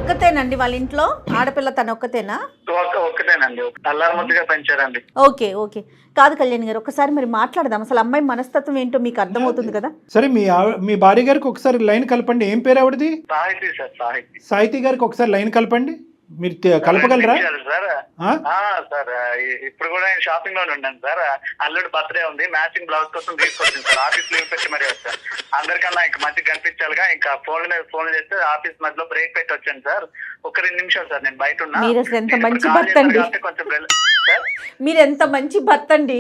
S4: ఒక్కతేనండి వాళ్ళ ఇంట్లో ఆడపిల్ల, తన ఒక్కతేనా?
S1: ఒక్కతేనండి, అల్లారముద్దుగా పెంచారండి.
S4: ఓకే ఓకే, కాదు కళ్యాణ్ గారు, ఒకసారి మరి మాట్లాడదాం. అసలు అమ్మాయి మనస్తత్వం ఏంటో మీకు అర్థమవుతుంది కదా.
S2: సరే, మీ భార్య గారికి ఒకసారి లైన్ కలపండి. ఏం పేరు ఆవిడది?
S1: సాహితి సార్.
S2: సాహితి గారికి ఒకసారి లైన్ కలపండి. మీరు కలపగలరా
S1: సార్? ఇప్పుడు కూడా నేను షాపింగ్ లోనే ఉన్నాను సార్. అల్లుడు బర్త్డే ఉంది, మ్యాచింగ్ బ్లౌజ్ కోసం తీసుకొచ్చింది సార్. ఆఫీస్ లీవ్ పెట్టి మరి వచ్చాను. అందరికన్నా ఇంకా మంచిగా కనిపించాలిగా, ఇంకా ఫోన్ మీద ఫోన్ చేస్తే ఆఫీస్ మధ్యలో బ్రేక్ పెట్టి వచ్చాను సార్. ఒక 2 నిమిషాలు సార్, నేను బయట ఉన్నా.
S4: మీరు ఎంత మంచి భర్త అండి, మీరు ఎంత మంచి భర్త అండి.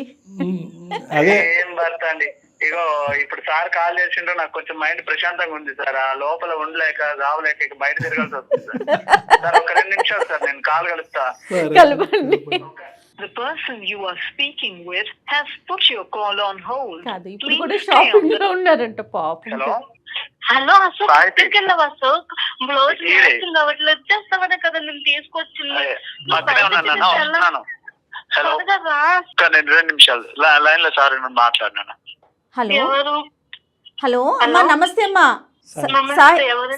S1: ఏం భర్త అండి, ఇగో ఇప్పుడు సార్ కాల్ చేసిండ్రు, నాకు కొంచెం మైండ్ ప్రశాంతంగా ఉంది సార్. ఆ లోపల ఉండలేక రావలేక ఇక బయట తిరగాల్సి వస్తుంది సార్. ఒక 2 నిమిషాలు సార్, నేను కాల్ కలుపుతా.
S6: The person you are speaking with has put your call on hold.
S4: కాదు, ఇప్పుడు కూడా షాపింగ్ లో ఉన్నారంట పాపం.
S3: హలో అశోక్, ఎక్కడికి వెళ్ళావు అశోక్? బ్లౌజ్ మ్యాచింగ్ అవ్వట్లేదు, వచ్చేస్తావనే కదా నేను తీసుకొచ్చింది.
S1: హలో, 2 నిమిషాలు లైన్ లో సార్ మాట్లాడినా.
S4: హలో అమ్మా, నమస్తే అమ్మా.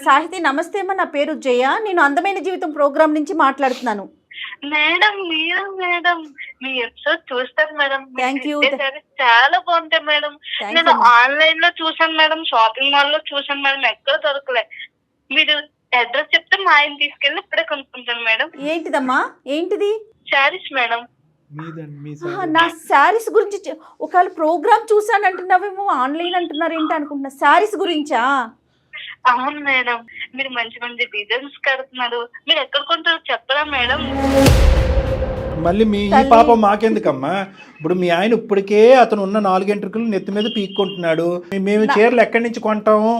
S4: సాహితి నమస్తే అమ్మా, నా పేరు జయ, నేను అందమైన జీవితం ప్రోగ్రామ్ నుంచి మాట్లాడుతున్నాను.
S3: మేడం మీరు మేడం, మీ ఎపిసోడ్ చూస్తాను మేడం.
S4: థ్యాంక్ యూ,
S3: చాలా బాగుంటాయి మేడం. నేను ఆన్లైన్ లో చూసాను మేడం, షాపింగ్ మాల్ లో చూసాను మేడం, ఎక్కడ దొరకలే. మీరు అడ్రస్ చెప్తే మా ఆయన తీసుకెళ్ళి ఇప్పుడే కొనుక్కుంటాను మేడం.
S4: ఏంటిదమ్మా, ఏంటిది?
S3: శారీస్ మేడం.
S4: నా శారీస్ గురించి ఒకవేళ ప్రోగ్రామ్ చూసాను అంటున్నావేమో, ఆన్లైన్ అంటున్నారు ఏంటి అనుకుంటున్నా. శారీస్ గురించా?
S3: అవును మేడం, మీరు మంచి మంచి డిజైన్స్ కడుతున్నారు. మీరు ఎక్కడ కొంటారో చెప్పరా మేడం?
S2: మళ్ళీ మీ ఈ పాపం మాకెందుకమ్మా? ఇప్పుడు మీ ఆయన ఇప్పటికే అతను ఉన్న 4 ఎంట్రుకలు నెత్తి మీద పీక్కుంటున్నాడు. మేము చీరలు ఎక్కడి నుంచి కొంటాము,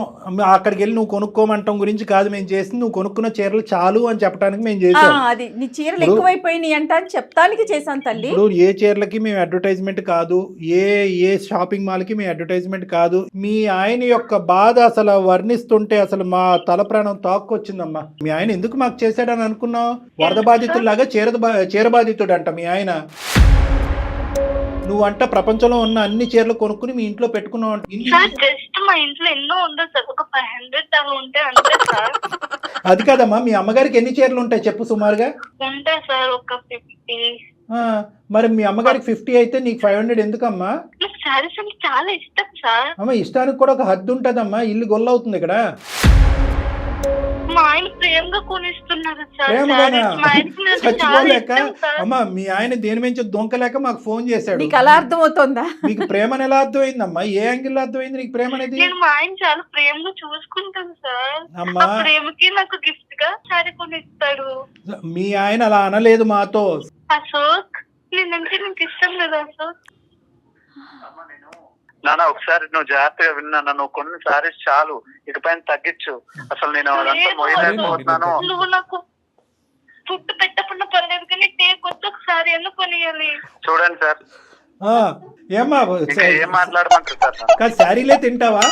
S2: అక్కడికి వెళ్ళి నువ్వు కొనుక్కోమంటాం గురించి కాదు మేము చేసింది. నువ్వు కొనుక్కున్న చీరలు చాలు అని చెప్పడానికి మేము చేసాం.
S4: అది నీ చీరలు ఎక్కువైపోయినాయి అంట అని చెప్తానికి చేశాను తల్లి.
S2: ఇప్పుడు ఏ చీరలకి మేము అడ్వర్టైజ్మెంట్ కాదు, ఏ షాపింగ్ మాల్ కి మేము అడ్వర్టైజ్మెంట్ కాదు. మీ ఆయన యొక్క బాధ అసలు వర్ణిస్తుంటే అసలు మా తల ప్రాణం తాక్కొచ్చిందమ్మా. మీ ఆయన ఎందుకు మాకు చేశాడని అనుకున్నావు? వరద బాధితుల్లాగా చీర బాధితుడు అంట మీ ఆయన. నువ్వంట ప్రపంచంలో ఉన్న అన్ని చీరలు కొనుక్కుని మీ ఇంట్లో పెట్టుకున్నావు.
S3: జస్ట్ మా ఇంట్లో ఎన్నో ఉండదు సార్, ఒక 500 అవి ఉంటే అంతే సార్.
S2: అది కాదమ్మా, మీ అమ్మగారికి ఎన్ని చీరలు ఉంటాయి చెప్పు సుమారుగా?
S3: ఉంటాయి సార్ ఒక 50.
S2: మరి మీ అమ్మగారికి 50 అయితే నీకు 500 ఎందుకమ్మా?
S3: శారీస్ అంటే చాలా ఇష్టం సార్.
S2: అమ్మ, ఇష్టానికి కూడా ఒక హద్దు ఉంటదమ్మా, ఇల్లు గొల్లవుతుంది ఇక్కడ.
S3: మా ఆయన ప్రేమగా కొనిస్తున్నారు సార్.
S2: ప్రేమగానా?
S3: సారీస్ మా ఆయనకి నేను చాలా
S2: చచ్చిపోలేక
S3: ఇష్టం సార్.
S2: అమ్మా మీ ఆయన దేని నుంచి దొంకలేక మాకు ఫోన్ చేశాడు.
S4: నీకు అలా అర్థమవుతుందా?
S2: నీకు ప్రేమ ఎలా అర్థమైందమ్మా? ఏ యాంగిల్ అర్థమైంది నీకు ప్రేమ అనేది?
S3: నేను మా ఆయన చాలా ప్రేమగా చూసుకుంటాను సార్.
S2: అమ్మా
S3: ఆ ప్రేమకి నాకు గిఫ్ట్ గా సారీ కొనిస్తాడు.
S2: మీ ఆయన అలా అనలేదు మాతో.
S3: అశోక్ నేనంటే నీకు ఇష్టం లేదా అశోక్?
S1: నాన్న ఒకసారి నువ్వు జాగ్రత్తగా విన్నా, నువ్వు కొన్ని సారీస్ చాలు, ఇకపైన తగ్గించు. అసలు నేను అదంతా మోయలేకపోతున్నాను.
S3: నువ్వు నాకు ఫుడ్ పెట్టకుండా పర్లేదు కానీ టేకొచ్చి ఒకసారి ఎందుకు కొనియాలి?
S1: చూడండి సార్,
S2: ఆ, ఏమ్మా
S1: ఇంకా ఏం మాట్లాడమంటారు సార్?
S2: కాదు, శారీలే తింటావా?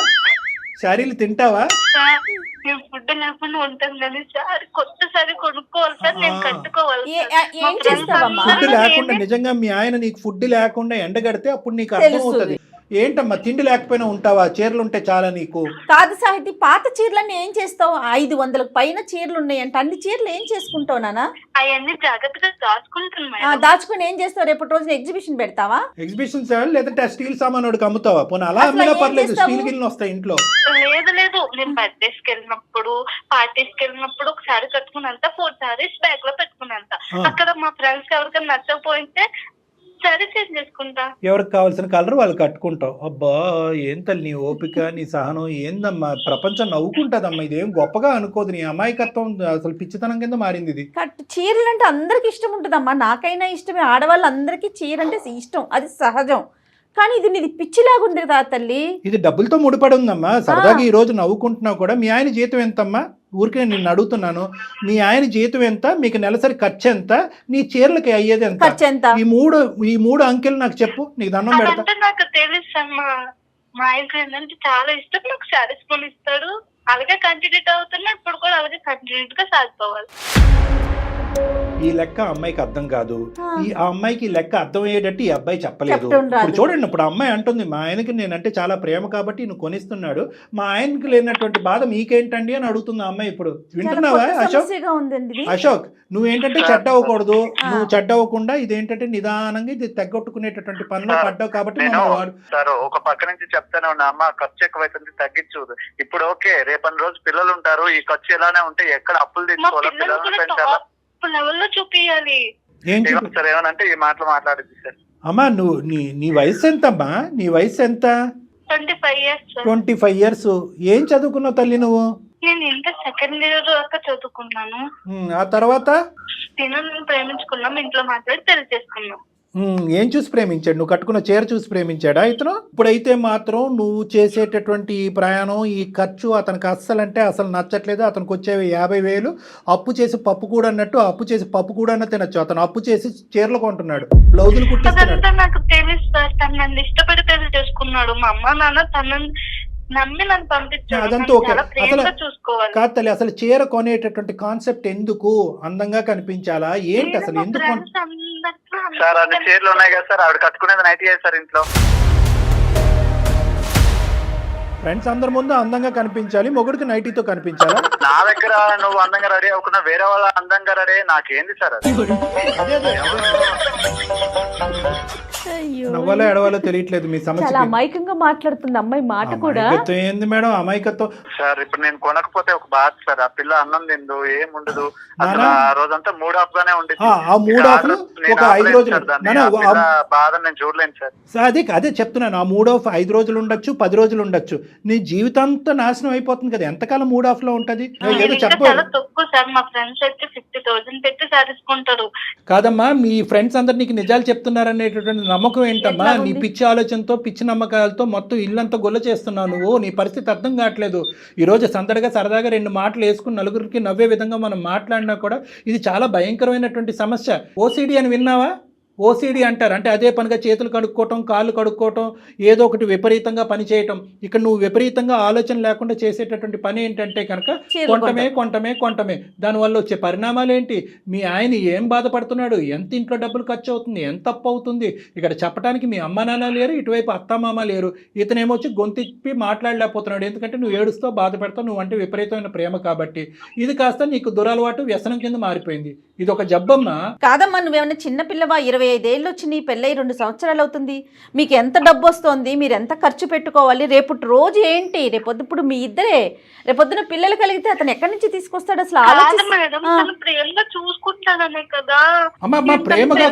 S2: శారీలు తింటావా?
S3: సార్ నేను ఫుడ్ లేకుండా ఉంటాను కానీ సారీ కొత్త సారీ కొనుక్కోవాలి సార్. నేను కట్టుకోవాలి సార్. మా
S4: ఏం
S3: friends
S4: చేస్తావమ్మా?
S2: ఫుడ్
S3: అందరూ
S2: లేకుండా
S3: నేనే-
S2: నిజంగా మీ ఆయన నీకు ఫుడ్ లేకుండా ఎండగడితే అప్పుడు నీకు అర్థమవుతుంది. ఏంటమ్మా తిండి లేకపోయినా ఉంటావా? చీరలు ఉంటే చాలా నీకు.
S4: కాదు సాహితి, పాత చీరలన్నీ ఏం చేస్తావు? 500 పైన చీరలు ఉన్నాయంట. అన్ని చీరలు ఏం చేసుకుంటావు నాన్న?
S3: అవన్నీ జాగ్రత్తగా దాచుకుంటాను మేడం.
S4: దాచుకుని ఏం చేస్తావు? రేపటి రోజున ఎగ్జిబిషన్ పెడతావా?
S2: ఎగ్జిబిషన్ సార్ లేదంటే ఆ స్టీల్ సామాన్ వాడికి అమ్ముతావా? పోనీ అలా
S4: అసలు
S2: అమ్మినా
S4: ఏం
S2: పర్లేదు,
S4: చేస్తావు?
S2: స్టీల్ గిన్నెలు వస్తాయి ఇంట్లో.
S3: లేదు నేను బర్త్డేస్ కి వెళ్ళినప్పుడు పార్టీస్ కి వెళ్ళినప్పుడు ఒక సారీ కట్టుకున్నంత 4 సారీస్ బ్యాగ్ లో పెట్టుకున్నంత. అక్కడ మా ఫ్రెండ్స్ ఎవరికైనా నచ్చకపోతే సారీ చేంజ్ చేసుకుంటా.
S2: ఎవరికి కావాల్సిన కలర్ వాళ్ళు కట్టుకుంటావు. అబ్బా ఏం తల్లి నీ ఓపిక, నీ సహనం ఏందమ్మా? ప్రపంచం నవ్వుకుంటుందమ్మా. ఇదేం గొప్పగా అనుకోదు. నీ అమాయకత్వం అసలు పిచ్చితనం కింద మారింది ఇది.
S4: చీరలు అంటే అందరికి ఇష్టం ఉంటుందమ్మా. నాకైనా ఇష్టమే, ఆడవాళ్ళందరికీ చీర అంటే ఇష్టం, అది సహజం. కానీ ఇది నీది పిచ్చిలాగుంది రా తల్లి.
S2: ఇది డబ్బులతో ముడిపడి ఉందమ్మా. సరదాగా ఈ రోజు నవ్వుకుంటున్నావు కూడా. మీ ఆయన జీతం ఎంతమ్మా? ఊరికే నిన్ను అడుగుతున్నాను. మీ ఆయన జీతం ఎంత? మీకు నెలసరి ఖర్చు ఎంత? నీ చీరలకి అయ్యేది ఎంత?
S4: ఖర్చు ఎంత?
S2: ఈ మూడు అంకెలు నాకు చెప్పు, నీకు దండం పెడతా.
S3: అదంటే నాకు తెలుసు అమ్మా. మా ఆయనకి ఏంటంటే చాలా ఇష్టం. నాకు సారీస్ కొనిస్తాడు. అలాగే కంటిన్యూ అవుతున్నా. ఇప్పుడు కూడా అలాగే కంటిన్యూ గా సాగిపోవాలి.
S2: ఈ లెక్క అమ్మాయికి అర్థం కాదు. ఆ అమ్మాయికి ఈ లెక్క అర్థం అయ్యేటట్టు ఈ అబ్బాయి చెప్పలేదు.
S4: చెప్తుండ్రు
S2: ఇప్పుడు
S4: అది.
S2: చూడండి, ఇప్పుడు అమ్మాయి అంటుంది మా ఆయనకి నేనంటే చాలా ప్రేమ కాబట్టి నువ్వు కొనిస్తున్నాడు, మా ఆయనకి లేనటువంటి బాధ మీకేంటండి అని అడుగుతుంది ఆ అమ్మాయి. ఇప్పుడు వింటున్నావా
S4: చాలా కొత్త
S2: అశోక్?
S4: సమస్యగా ఉందండి ఇది.
S2: అశోక్ నువ్వేంటంటే చెడ్డ అవ్వకూడదు. నువ్వు చెడ్డ అవ్వకుండా ఇదేంటంటే నిదానంగా ఇది తగ్గొట్టుకునేటటువంటి పనిలో పడ్డావు కాబట్టి
S1: నేను
S2: మమ్మల్ని వాడు.
S1: సార్ ఒక పక్క నుంచి చెప్తానే ఉన్నా, అమ్మ ఖర్చు ఎక్కువైతుంది తగ్గించు. ఇప్పుడు ఓకే, రేపటి రోజు పిల్లలు ఉంటారు, ఈ ఖర్చు ఇలానే ఉంటే ఎక్కడ అప్పులు
S3: మా
S1: తీసుకోవాలా?
S3: పిల్లలు
S1: పిల్లల్ని
S3: కూడా
S1: పెంచాలా?
S3: టాప్ లెవెల్లో చూపియాలి.
S2: ఏం
S1: సార్ ఏమనంటే ఈ మాటలు మాట్లాడింది సార్.
S2: అమ్మా నువ్వు నీ వయసు ఎంతమ్మా? నీ వయసు ఎంత?
S3: 25 years సార్.
S2: 25 years. ఏం చదువుకున్నావు తల్లి నువ్వు?
S3: నేను ఇంటర్ సెకండ్ ఇయర్ దాకా చదువుకున్నాను.
S2: ఆ తర్వాత
S3: నేను ప్రేమించుకున్నాం, ఇంట్లో మాట్లాడి పెళ్లి చేసుకున్నాం.
S2: ఏం చూసి ప్రేమించాడు? నువ్వు కట్టుకున్న చీర చూసి ప్రేమించాడా ఇతను? ఇప్పుడైతే మాత్రం నువ్వు చేసేటటువంటి ఈ ప్రయాణం, ఈ ఖర్చు అతనికి అస్సలంటే అసలు నచ్చట్లేదు. అతనికి వచ్చేవి 50,000 అప్పు చేసి పప్పు కూడా అన్నట్టు, అప్పు చేసి పప్పు కూడా అన్న తినచ్చు. అతను అప్పు చేసి చీరలు కొంటున్నాడు, బ్లౌజులు కుట్టిస్తున్నాడు.
S3: అదంతా నాకు తెలుసు సార్. తను నన్ను ఇష్టపడి పెళ్లి చేసుకున్నాడు. మా అమ్మ నాన్న తనని నమ్మి నన్ను పంపించాడు.
S2: అదంతా
S3: నన్ను
S2: ఓకే.
S3: చాలా
S2: అసలు
S3: ప్రేమగా చూసుకోవాలి.
S2: కాదు తల్లి, అసలు చీర కొనేటటువంటి కాన్సెప్ట్ ఎందుకు? అందంగా కనిపించాలా ఏంటి? అసలు
S3: మా
S2: ఎందుకు
S3: friends అందరితో
S1: సార్ అన్ని చీరలు ఉన్నాయి కదా సార్, ఆవిడ కట్టుకునేది నైట్ సార్ ఇంట్లో.
S2: ఫ్రెండ్స్ అందరి ముందు అందంగా కనిపించాలి, మొగుడికి నైటీతో కనిపించాలా?
S1: నా దగ్గర నువ్వు అందంగా రెడీ అవ్వకుండా వేరే వాళ్ళ అందంగా రెడీ నాకేంది సార్ అది?
S4: అయ్యో,
S2: నవ్వాలో ఎడవాలో తెలియట్లేదు మీ సమస్య.
S4: చాలా అమాయకంగా మాట్లాడుతుంది అమ్మాయి మాట కూడా.
S2: అమాయకత్వం ఏంది మేడం? అమాయకత్వం
S1: సార్ ఇప్పుడు నేను కొనకపోతే ఒక బాధ సార్. ఆ పిల్ల అన్నం తిందు, ఏం ఉండదు. అసలు ఆ రోజంతా మూడ్ ఆఫ్ గానే ఉండేది.
S2: ఆ మూడ్ ఆఫ్ ఒక 5 రోజులు
S1: బాధ నేను చూడలేను సార్.
S2: అదే చెప్తున్నాను. ఆ మూడ్ ఆఫ్ 5 రోజులు ఉండొచ్చు, 10 రోజులు ఉండొచ్చు. నీ జీవితంతో నాశనం అయిపోతుంది కదా. ఎంతకాలం మూడ్ ఆఫ్ లో ఉంటది? ఏదో చెప్పు.
S3: చాలా తక్కువ సార్. మా ఫ్రెండ్స్ అయితే 50,000 పెట్టి సాధించుకుంటారు.
S2: కాదమ్మా, మీ ఫ్రెండ్స్ అందరు నీకు నిజాలు చెప్తున్నారనేటటువంటి నమ్మకం ఏంటమ్మా? నీ పిచ్చి ఆలోచనతో, పిచ్చి నమ్మకాలతో మొత్తం ఇల్లంతా గొల్ల చేస్తున్నావు నువ్వు. నీ పరిస్థితి అర్థం కావట్లేదు. ఈ రోజు సందడిగా సరదాగా 2 మాటలు వేసుకుని నలుగురికి నవ్వే విధంగా మనం మాట్లాడినా కూడా ఇది చాలా భయంకరమైనటువంటి సమస్య. ఓసిడి అని విన్నావా? ఓసిడి అంటారు. అంటే అదే పనిగా చేతులు కడుక్కోవటం, కాళ్ళు కడుక్కోవటం, ఏదో ఒకటి విపరీతంగా పని చేయటం. ఇక్కడ నువ్వు విపరీతంగా ఆలోచన లేకుండా చేసేటటువంటి పని ఏంటంటే కనుక కొంటమే. దానివల్ల వచ్చే పరిణామాలు ఏంటి? మీ ఆయన ఏం బాధపడుతున్నాడు? ఎంత ఇంట్లో డబ్బులు ఖర్చు అవుతుంది? ఎంత అప్పు అవుతుంది? ఇక్కడ చెప్పడానికి మీ అమ్మ నాన్న లేరు, ఇటువైపు అత్తమామ లేరు. ఇతనేమో వచ్చి గొంతిప్పి మాట్లాడలేకపోతున్నాడు. ఎందుకంటే నువ్వు ఏడుస్తావు, బాధపడతావు. నువ్వు అంటే విపరీతమైన ప్రేమ కాబట్టి. ఇది కాస్త నీకు దురలవాటు, వ్యసనం కింద మారిపోయింది. ఇది ఒక జబ్బమ్మా.
S4: కాదమ్మా, నువ్వేమన్నా చిన్నపిల్లవా? 25 ఏళ్ళు వచ్చి నీ పెళ్ళై 2 సంవత్సరాలు అవుతుంది. మీకు ఎంత డబ్బు వస్తుంది, మీరు ఎంత ఖర్చు పెట్టుకోవాలి, రేపు రోజు ఏంటి, రేపొద్దు మీ ఇద్దరే రేపొద్దున పిల్లలు కలిగితే అతను ఎక్కడి నుంచి తీసుకొస్తాడు అసలు
S3: కాదు
S4: ఆలోచిస్తా-
S3: మేడం, తను ప్రేమగా చూసుకుంటాననే కదా.
S2: అమ్మ ప్రేమగా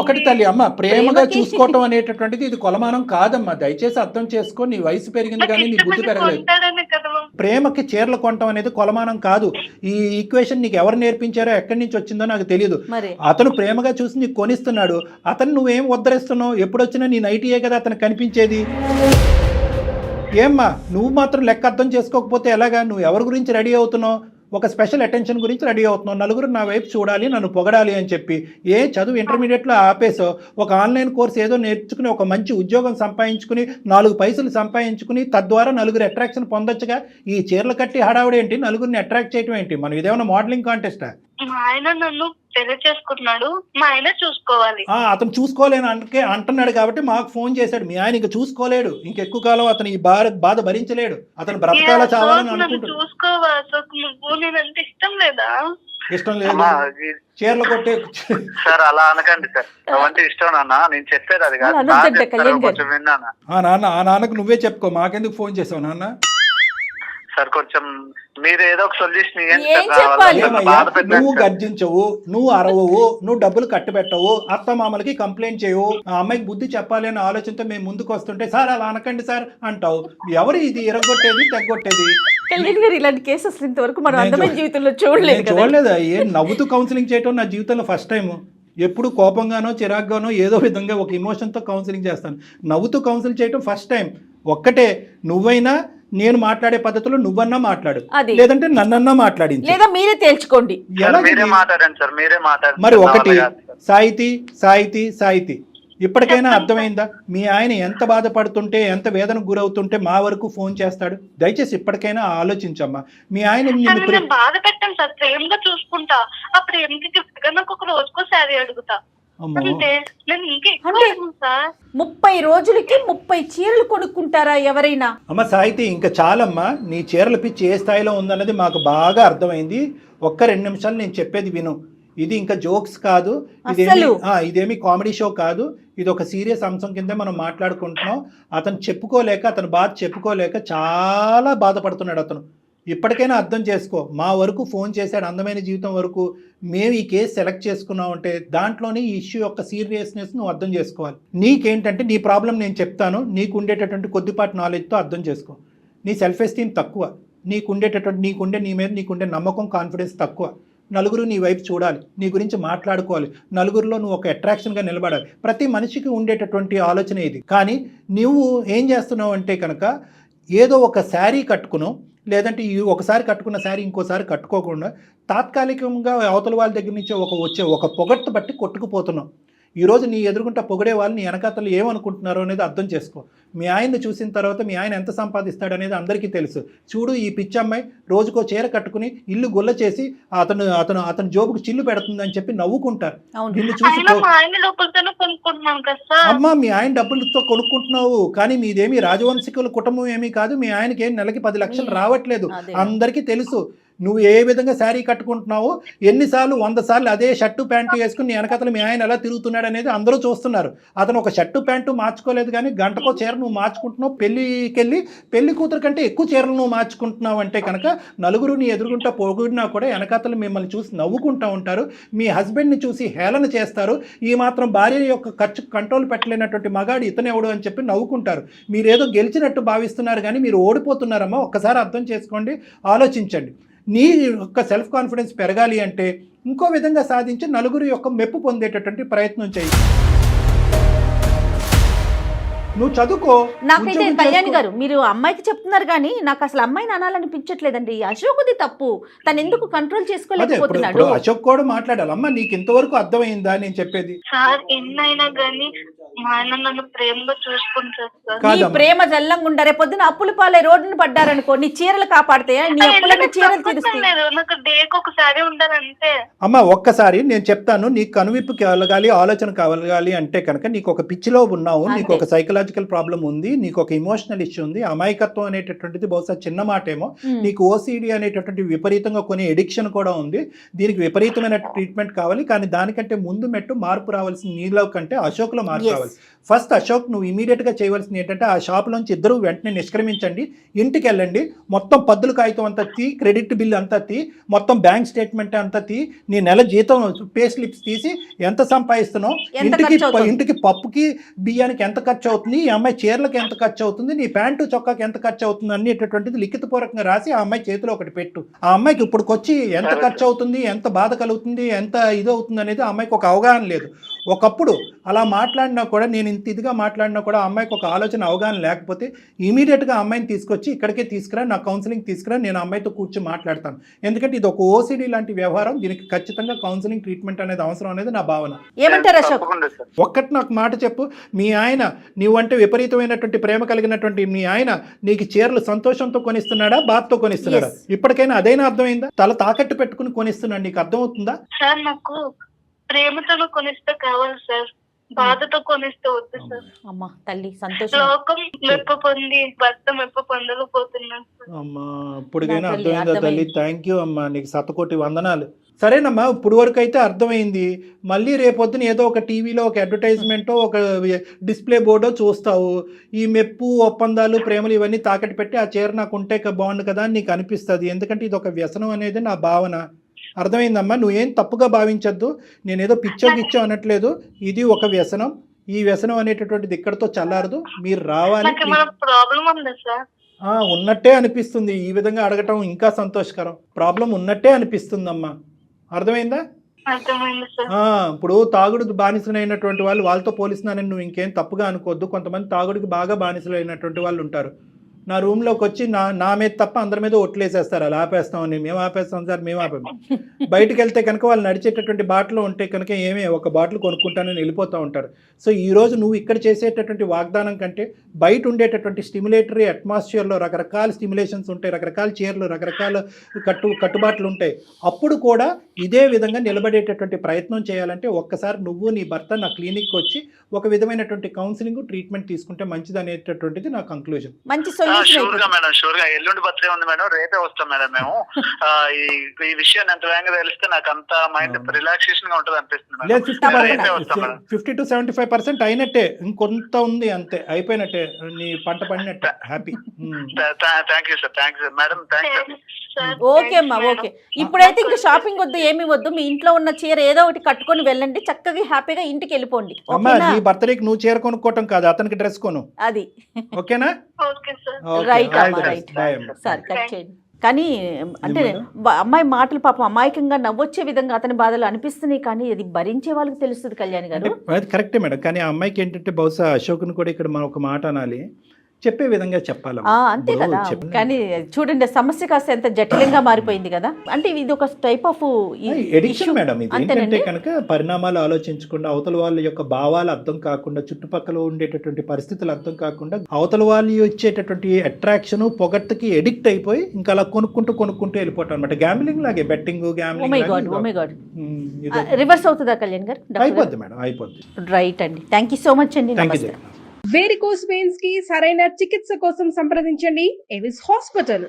S2: ఒకటి తల్లి అమ్మ, ప్రేమగా
S4: ప్రేమకి-
S2: చూసుకోవటం అనేటటువంటిది ఇది కొలమానం కాదమ్మా. దయచేసి అర్థం చేసుకో. నీ వయసు పెరిగింది కానీ నీ బుద్ధి పెరగలేదు.
S3: కొంటాడనే కదా.
S2: ప్రేమకి చీరలు కొనటం అనేది కొలమానం కాదు. ఈ ఈక్వేషన్ నీకు ఎవరు నేర్పించారో, ఎక్కడి నుంచి వచ్చిందో నాకు తెలియదు.
S4: మరి
S2: అతను ప్రేమగా చూసి నీకు కొనిస్తున్నాడు. అతను నువ్వేం ఉద్ధరిస్తున్నావు? ఎప్పుడొచ్చినా నీ నైటీయే కదా అతను కనిపించేది. ఏమ్మా నువ్వు మాత్రం లెక్క అర్థం చేసుకోకపోతే ఎలాగా? నువ్వు ఎవరి గురించి రెడీ అవుతున్నావు? ఒక స్పెషల్ అటెన్షన్ గురించి రెడీ అవుతున్నావు. నలుగురు నా వైపు చూడాలి, నన్ను పొగడాలి అని చెప్పి చదువు ఇంటర్మీడియట్లో ఆపేసో ఒక ఆన్లైన్ కోర్స్ ఏదో నేర్చుకుని ఒక మంచి ఉద్యోగం సంపాదించుకుని 4 పైసలు సంపాదించుకుని తద్వారా నలుగురు అట్రాక్షన్ పొందొచ్చుగా. ఈ చీరలు కట్టి హడావుడు ఏంటి? నలుగురిని అట్రాక్ట్ చేయడం ఏంటి? మనం ఇదేమన్నా మోడలింగ్ కాంటెస్టా?
S3: మా ఆయన నన్ను పెళ్లి చేసుకుంటున్నాడు, మా ఆయన చూసుకోవాలి.
S2: అతను చూసుకోలేను అంటున్నాడు కాబట్టి మాకు ఫోన్ చేశాడు. మీ ఆయన ఇంక చూసుకోలేడు, ఇంకెక్కువ కాలం అతను ఈ బాధ భరించలేడు. అతను బ్రతకాల చావాలని
S3: నన్ను
S2: అనుకుంటాడు.
S3: చూసుకోవా అశోక్? నువ్వు నేనంటే ఇష్టం లేదా?
S2: ఇష్టం లేదు. చీరలు కొట్టే
S1: సార్ అలా అనకండి సార్, అవంటే ఇష్టం నాన్న. నేను చెప్పేది అది కాదు,
S4: అలా అనొద్దంట
S1: నాన్న చెప్తారు,
S4: కళ్యాణ్ గారు.
S1: కొంచెం విన్నాను
S2: ఆ నాన్నకు నువ్వే చెప్పుకో, మాకెందుకు ఫోన్ చేసావు నాన్న?
S1: సార్. కొంచెం మీరు ఏదో ఒక సొల్యూషన్ ఇవ్వండి
S4: ఏం
S1: సార్.
S4: చెప్పాలి?
S1: వాళ్ళ
S2: ఏమయ్యా,
S1: బాధ పెట్టండి
S2: నువ్వు
S1: సార్.
S2: గర్జించవు, నువ్వు అరవవు, నువ్వు డబ్బులు కట్టబెట్టవు, అత్తమామలకి కంప్లైంట్ చేయవు. ఆ అమ్మాయికి బుద్ధి చెప్పాలి అనే ఆలోచనతో మేము ముందుకు వస్తుంటే సార్ అలా అనకండి సార్ అంటావు. ఎవరు ఇది ఇరగొట్టేది తెగొట్టేది?
S4: కళ్యాణ్ గారు ఇలాంటి కేసెస్ ఇంతవరకు మనం
S2: నేను
S4: అందమైన జీవితంలో చూడలేదు
S2: నేను
S4: కదా.
S2: చూడలేదా? నవ్వుతూ కౌన్సిలింగ్ చేయటం నా జీవితంలో ఫస్ట్ టైం. ఎప్పుడు కోపంగానో చిరాగ్గానో ఏదో విధంగా ఒక ఇమోషన్తో కౌన్సిలింగ్ చేస్తాను. నవ్వుతూ కౌన్సిలింగ్ చేయటం ఫస్ట్ టైం. ఒక్కటే, నువ్వైనా నేను మాట్లాడే పద్ధతిలో నువ్వన్నా మాట్లాడు,
S4: అది.
S2: లేదంటే నన్నన్నా మాట్లాడించు.
S4: లేదా మీరే తేల్చుకోండి.
S1: సార్,
S2: ఎలాగ
S1: మీరే
S2: ఇది?
S1: మాట్లాడండి సార్, మీరే మాట్లాడండి.
S2: మరి
S1: నా
S2: ఒకటి,
S1: వల్ల కాదు సార్.
S2: సాహితీ సాహితీ సాహితీ ఇప్పటికైనా అర్థమైందా? మీ ఆయన ఎంత బాధపడుతుంటే, ఎంత వేదనకు గురవుతుంటే మా వరకు ఫోన్ చేస్తాడు? దయచేసి ఇప్పటికైనా ఆలోచించమ్మా. మీ ఆయన నిన్ను
S3: కానీ నేను బాధ పెట్టాను సార్, ప్రేమగా చూసుకుంటా. ఆ ప్రేమకి గిఫ్ట్ గా నాకు ఒక రోజుకో శారీ అడుగుతా.
S2: అమ్మో,
S3: అంటే నేను ఇంకా ఎక్కువ
S4: అంటే?
S3: అడగను సార్.
S4: 30 రోజులకి 30 చీరలు కొనుక్కుంటారా ఎవరైనా?
S2: అమ్మ సాహితీ ఇంకా చాలమ్మా. నీ చీరల పిచ్చి ఏ స్థాయిలో ఉందన్నది మాకు బాగా అర్థమైంది. ఒక్క 2 నిమిషాలు నేను చెప్పేది విను. ఇది ఇంకా జోక్స్ కాదు, ఇదేమి కామెడీ షో కాదు. ఇది ఒక సీరియస్ అంశం కింద మనం మాట్లాడుకుంటున్నాం. అతను చెప్పుకోలేక, అతను బాధ చెప్పుకోలేక చాలా బాధపడుతున్నాడు అతను. ఇప్పటికైనా అర్థం చేసుకో. మా వరకు ఫోన్ చేశాడు, అందమైన జీవితం వరకు. మేము ఈ కేసు సెలెక్ట్ చేసుకున్నాం అంటే దాంట్లోనే ఈ ఇష్యూ యొక్క సీరియస్నెస్ నువ్వు అర్థం చేసుకోవాలి. నీకేంటంటే నీ ప్రాబ్లం నేను చెప్తాను, నీకు ఉండేటటువంటి కొద్దిపాటి నాలెడ్జ్తో అర్థం చేసుకో. నీ సెల్ఫ్ ఎస్టీమ్ తక్కువ, నీ మీద నీకుండే నమ్మకం, కాన్ఫిడెన్స్ తక్కువ. నలుగురు నీ వైపు చూడాలి, నీ గురించి మాట్లాడుకోవాలి, నలుగురిలో నువ్వు ఒక అట్రాక్షన్గా నిలబడాలి. ప్రతి మనిషికి ఉండేటటువంటి ఆలోచన ఇది. కానీ నువ్వు ఏం చేస్తున్నావు అంటే కనుక ఏదో ఒక శారీ కట్టుకును, లేదంటే ఒకసారి కట్టుకున్న శారీ ఇంకోసారి కట్టుకోకుండా తాత్కాలికంగా అవతల వాళ్ళ దగ్గర నుంచి వచ్చే ఒక పొగట్టు బట్టి కొట్టుకుపోతున్నావు. ఈరోజు నీ ఎదురుకుంటా పొగడే వాళ్ళు నీ వెనకాతలు ఏమనుకుంటున్నారో అనేది అర్థం చేసుకో. మీ ఆయన్ని చూసిన తర్వాత మీ ఆయన ఎంత సంపాదిస్తాడు అనేది అందరికీ తెలుసు. చూడు, ఈ పిచ్చి అమ్మాయి రోజుకో చీర కట్టుకుని ఇల్లు గుల్ల చేసి అతను జోబుకు చిల్లు పెడుతుందని చెప్పి నవ్వుకుంటారు. నిన్ను చూసి
S3: అయినా మా ఆయన లోపలతోనే కొనుక్కుంటున్నాను కదా సార్.
S2: అమ్మ మీ ఆయన డబ్బులతో కొనుక్కుంటున్నావు, కానీ మీదేమి రాజవంశికుల కుటుంబం ఏమీ కాదు. మీ ఆయనకి ఏం నెలకి 10 లక్షలు రావట్లేదు. అందరికీ తెలుసు నువ్వు ఏ విధంగా శారీ కట్టుకుంటున్నావో. ఎన్నిసార్లు 100 సార్లు అదే షర్టు ప్యాంటు వేసుకుని నీ వెనకతలు మీ ఆయన ఎలా తిరుగుతున్నాడు అనేది అందరూ చూస్తున్నారు. అతను ఒక షర్టు ప్యాంటు మార్చుకోలేదు, కానీ గంటకో చీర నువ్వు మార్చుకుంటున్నావు. పెళ్లి కూతురు కంటే ఎక్కువ చీరలు నువ్వు మార్చుకుంటున్నావు అంటే కనుక నలుగురు నీ ఎదురుగుంటా పొగిడినా కూడా వెనకతలు మిమ్మల్ని చూసి నవ్వుకుంటూ ఉంటారు. మీ హస్బెండ్ని చూసి హేళన చేస్తారు. ఈ మాత్రం భార్య యొక్క ఖర్చు కంట్రోల్ పెట్టలేనటువంటి మగాడు ఇతనెవడు అని చెప్పి నవ్వుకుంటారు. మీరేదో గెలిచినట్టు భావిస్తున్నారు, కానీ మీరు ఓడిపోతున్నారమ్మా. ఒక్కసారి అర్థం చేసుకోండి, ఆలోచించండి. నీ యొక్క సెల్ఫ్ కాన్ఫిడెన్స్ పెరగాలి అంటే ఇంకో విధంగా సాధించి నలుగురు యొక్క మెప్పు పొందేటటువంటి ప్రయత్నం చేయి. నువ్వు చదువుకో.
S4: నాకైతే కళ్యాణ్ గారు మీరు అమ్మాయికి చెప్తున్నారు, కానీ నాకు అసలు అమ్మాయిని అనాలనిపించట్లేదండి. అశోక్ది తప్పు, తను ఎందుకు కంట్రోల్ చేసుకోలేకపోతున్నాడు.
S2: అశోక్ కూడా మాట్లాడాలి. అమ్మ నీకు ఇంతవరకు అర్థమైందా నేను చెప్పేది?
S3: సార్ ఎన్నైనా కానీ మా ఆయన నన్ను ప్రేమగా చూసుకుంటారు సార్.
S4: నీ ప్రేమ జల్లంగా ఉండారే, పొద్దున అప్పుల పాలే రోడ్డును పడ్డారనుకో, నీ చీరలు కాపాడతాయా? నీ అప్పులన్నీ చీరలు తీరుస్తాయి.
S3: నాకు డేకి ఒకసారి ఉండాలంటే.
S2: అమ్మ ఒక్కసారి నేను చెప్తాను, నీకు కనువిప్పు కలగాలి, ఆలోచన కలగాలి అంటే కనుక నీకు ఒక పిచ్చిలో ఉన్నావు, నీకు ఒక సైకలాజికల్ సైకలాజికల్ ప్రాబ్లం ఉంది, నీకు ఒక ఇమోషనల్ ఇష్యూ ఉంది, అమాయకత్వం అనేటటువంటిది బహుశా చిన్న మాటేమో, నీకు ఓసిడి అనేటటువంటి విపరీతంగా కొన్ని ఎడిక్షన్ కూడా ఉంది, దీనికి విపరీతమైన ట్రీట్మెంట్ కావాలి, కానీ దానికంటే ముందు మెట్టు మార్పు రావాల్సిన నీలో కంటే అశోక్లో మార్పు
S4: Yes.
S2: రావాలి. ఫస్ట్ అశోక్ నువ్వు ఇమీడియట్గా చేయవలసింది ఏంటంటే ఆ షాప్లోంచి ఇద్దరు వెంటనే నిష్క్రమించండి, ఇంటికి వెళ్ళండి, మొత్తం పద్దుల కాగితం అంతా తీ, క్రెడిట్ బిల్ అంతా తీ, మొత్తం బ్యాంక్ స్టేట్మెంట్ అంతా తీ, నీ నెల జీతం పే స్లిప్స్ తీసి ఎంత సంపాదిస్తున్నావు,
S4: ఎంత
S2: ఇంటికి
S4: ఖర్చు అవుతుంది?
S2: ఇంటికి పప్పుకి బియ్యానికి ఎంత ఖర్చు అవుతుంది, ఈ అమ్మాయి చీరలకు ఎంత ఖర్చు అవుతుంది, నీ ప్యాంటు చొక్కాకి ఎంత ఖర్చు అవుతుంది అనేటటువంటిది లిఖితపూర్వకంగా రాసి ఆ అమ్మాయి చేతిలో ఒకటి పెట్టు. ఆ అమ్మాయికి ఇప్పుడుకొచ్చి ఎంత ఖర్చు అవుతుంది, ఎంత బాధ కలుగుతుంది, ఎంత ఇది అవుతుంది అనేది ఆ అమ్మాయికి ఒక అవగాహన లేదు. ఒకప్పుడు అలా మాట్లాడినా కూడా, నేను ఇంత ఇదిగా మాట్లాడినా కూడా ఆ అమ్మాయికి ఒక ఆలోచన అవగాహన లేకపోతే ఇమీడియట్గా ఆ అమ్మాయిని తీసుకొచ్చి ఇక్కడికే తీసుకురా, నా కౌన్సిలింగ్ తీసుకురా, నేను ఆ అమ్మాయితో కూర్చొని మాట్లాడతాను. ఎందుకంటే ఇది ఒక ఓసిడి లాంటి వ్యవహారం, దీనికి ఖచ్చితంగా కౌన్సిలింగ్ ట్రీట్మెంట్ అనేది అవసరం అనేది నా భావన.
S4: ఏమంటారు అశోక్?
S1: తప్పకుండా సార్.
S2: ఒక్కటి నాకు మాట చెప్పు, మీ ఆయన నీవంటే విపరీతమైనటువంటి ప్రేమ కలిగినటువంటి మీ ఆయన నీకు చీరలు సంతోషంతో కొనిస్తున్నాడా, బాధతో కొనిస్తున్నాడా?
S4: Yes.
S2: ఇప్పటికైనా అదైనా అర్థమైందా? తల తాకట్టు పెట్టుకుని కొనిస్తున్నాడు, నీకు అర్థమవుతుందా?
S3: సార్ నాకు ప్రేమతో కొనిస్తే కావాలి సార్, బాధతో కొనిస్తే వద్దు సార్.
S4: అమ్మా తల్లి సంతోషం.
S3: లోకం మెప్ప పొంది భర్త మెప్ప పొందలేకపోతున్నాను సార్.
S2: అమ్మా ఇప్పటికైనా
S4: నా తల్లి,
S2: అర్థమైందా తల్లి?
S4: అర్థమైంది.
S2: థ్యాంక్ యూ అమ్మా, నీకు శతకోటి వందనాలు. సరేనమ్మా, ఇప్పుడు వరకు అయితే అర్థమైంది. మళ్ళీ రేపొద్దున ఏదో ఒక టీవీలో ఒక అడ్వర్టైజ్మెంటో ఒక డిస్ప్లే బోర్డో చూస్తావు, ఈ మెప్పు ఒప్పందాలు ప్రేమలు ఇవన్నీ తాకట్టు పెట్టి ఆ చీర నాకు ఉంటే బాగుండు కదా అని నీకు అనిపిస్తుంది. ఎందుకంటే ఇది ఒక వ్యసనం అనేది నా భావన. అర్థమైందమ్మా, నువ్వేం తప్పుగా భావించద్దు, నేనేదో పిచ్చో గిచ్చో అనట్లేదు, ఇది ఒక వ్యసనం. ఈ వ్యసనం అనేటటువంటిది ఇక్కడతో చల్లారదు, మీరు రావాలి.
S3: నాకు ఏమైనా ప్రాబ్లం ఉందా సార్?
S2: ఉన్నట్టే అనిపిస్తుంది, ఈ విధంగా అడగటం ఇంకా సంతోషకరం. ప్రాబ్లం ఉన్నట్టే అనిపిస్తుందమ్మా, అర్థమైందా?
S3: అర్థమైంది సార్.
S2: ఇప్పుడు తాగుడు బానిసలైనటువంటి వాళ్ళు, వాళ్ళతో పోలిస్తున్నానని నువ్వు ఇంకేం తప్పుగా అనుకోవద్దు. కొంతమంది తాగుడికి బాగా బానిసలైనటువంటి వాళ్ళు ఉంటారు. నా రూమ్లోకి వచ్చి నా మీద తప్ప అందరి మీద ఒట్లేసేస్తారు, అలా ఆపేస్తామని. మేము ఆపేస్తాం సార్, మేము ఆపాము. బయటికి వెళ్తే కనుక వాళ్ళు నడిచేటటువంటి బాటలు ఉంటే కనుక ఒక బాటిల్ కొనుక్కుంటానని వెళ్ళిపోతూ ఉంటారు. సో ఈరోజు నువ్వు ఇక్కడ చేసేటటువంటి వాగ్దానం కంటే బయట ఉండేటటువంటి స్టిమ్యులేటరీ అట్మాస్ఫియర్లో రకరకాల స్టిమ్యులేషన్స్ ఉంటాయి, రకరకాల చీరలు, రకరకాల కట్టుబాట్లు ఉంటాయి. అప్పుడు కూడా ఇదే విధంగా నిలబడేటటువంటి ప్రయత్నం చేయాలంటే ఒక్కసారి నువ్వు నీ భర్త నా క్లినిక్కి వచ్చి ఒక విధమైనటువంటి కౌన్సిలింగ్ ట్రీట్మెంట్ తీసుకుంటే మంచిది అనేటటువంటిది నా కంక్లూజన్.
S4: మంచి
S1: షూర్ గా
S4: సొల్యూషన్.
S1: మేడం, షూర్ గా. ఎల్లుండి బర్త్డే ఉంది మేడం, రేపే వస్తాం మేడం మేము. ఈ విషయాన్ని ఎంత వేగంగా తెలిస్తే నాకు అంత మైండ్ రిలాక్సేషన్ గా ఉంటుంది అనిపిస్తుంది మేడం.
S2: లేదు,
S1: రేపే వస్తాం మేడం.
S2: 50 to 75% అయినట్టే, ఇంకొంత ఉంది అంతే, అయిపోయినట్టే, నీ పంట పడినట్టే. Happy.
S1: Thank you sir, thank you madam, thank you.
S4: Okay అమ్మా, ఓకే. ఇప్పుడైతే ఇంకా షాపింగ్ వద్దు, ఏమి వద్దు. మీ ఇంట్లో ఉన్న చీర ఏదో ఒకటి కట్టుకొని వెళ్ళండి, చక్కగా హ్యాపీగా ఇంటికి వెళ్ళిపోండి.
S2: అమ్మా,
S4: ఓకేనా?
S2: నీ బర్త్డేకి నువ్వు చీర కొనుక్కోవటం కాదు, అతనికి డ్రెస్ కొను.
S4: అది
S2: ఓకేనా?
S3: Okay sir.
S2: Okay,
S4: right
S2: all
S4: అమ్మా,
S2: the
S4: రైట్.
S2: best. Bye అమ్మా.
S4: సార్ కట్ చేయండి. కానీ అంటే
S2: ఏమన్నా?
S4: అమ్మాయి మాటలు పాపం అమాయకంగా నవ్వొచ్చే విధంగా అతని బాధలు అనిపిస్తున్నాయి, కానీ అది భరించే వాళ్ళకి తెలుస్తుంది కళ్యాణి గారు.
S2: అంటే అది కరెక్టే మేడం, కానీ ఆ అమ్మాయికి ఏంటంటే బహుశా అశోక్ని కూడా ఇక్కడ మనం ఒక మాట అనాలి, చెప్పే విధంగా చెప్పాలి.
S4: అంతే కదా. కానీ చూడండి, సమస్య కాస్త ఎంత జటిలంగా మారిపోయింది కదా. అంటే ఇది ఒక టైప్ ఆఫ్
S2: ఎడిక్షన్ మేడం. ఇది ఏంటంటే కనుక పరిణామాలు ఆలోచించకుండా, అవతల వాళ్ళ యొక్క భావాలు అర్థం కాకుండా, చుట్టుపక్కల ఉండేటటువంటి పరిస్థితులు అర్థం కాకుండా, అవతల వాళ్ళు ఇచ్చేటటువంటి అట్రాక్షన్ పొగట్టుకి ఎడిక్ట్ అయిపోయి ఇంకా అలా కొనుక్కుంటూ వెళ్ళిపోవటం అనమాట. గ్యాంబ్లింగ్ లాగే, బెట్టింగ్, గ్యాంబ్లింగ్
S4: రివర్స్ అవుతుందా కళ్యాణ్ గారు?
S2: అయిపోద్ది మేడం, అయిపోద్ది.
S4: రైట్ అండి, థ్యాంక్ యూ సో మచ్ అండి.
S2: Thank you.
S4: నమస్తే.
S5: వేరికోస్ వెయిన్స్ కి సరైన చికిత్స కోసం సంప్రదించండి ఎవిస్ హాస్పిటల్.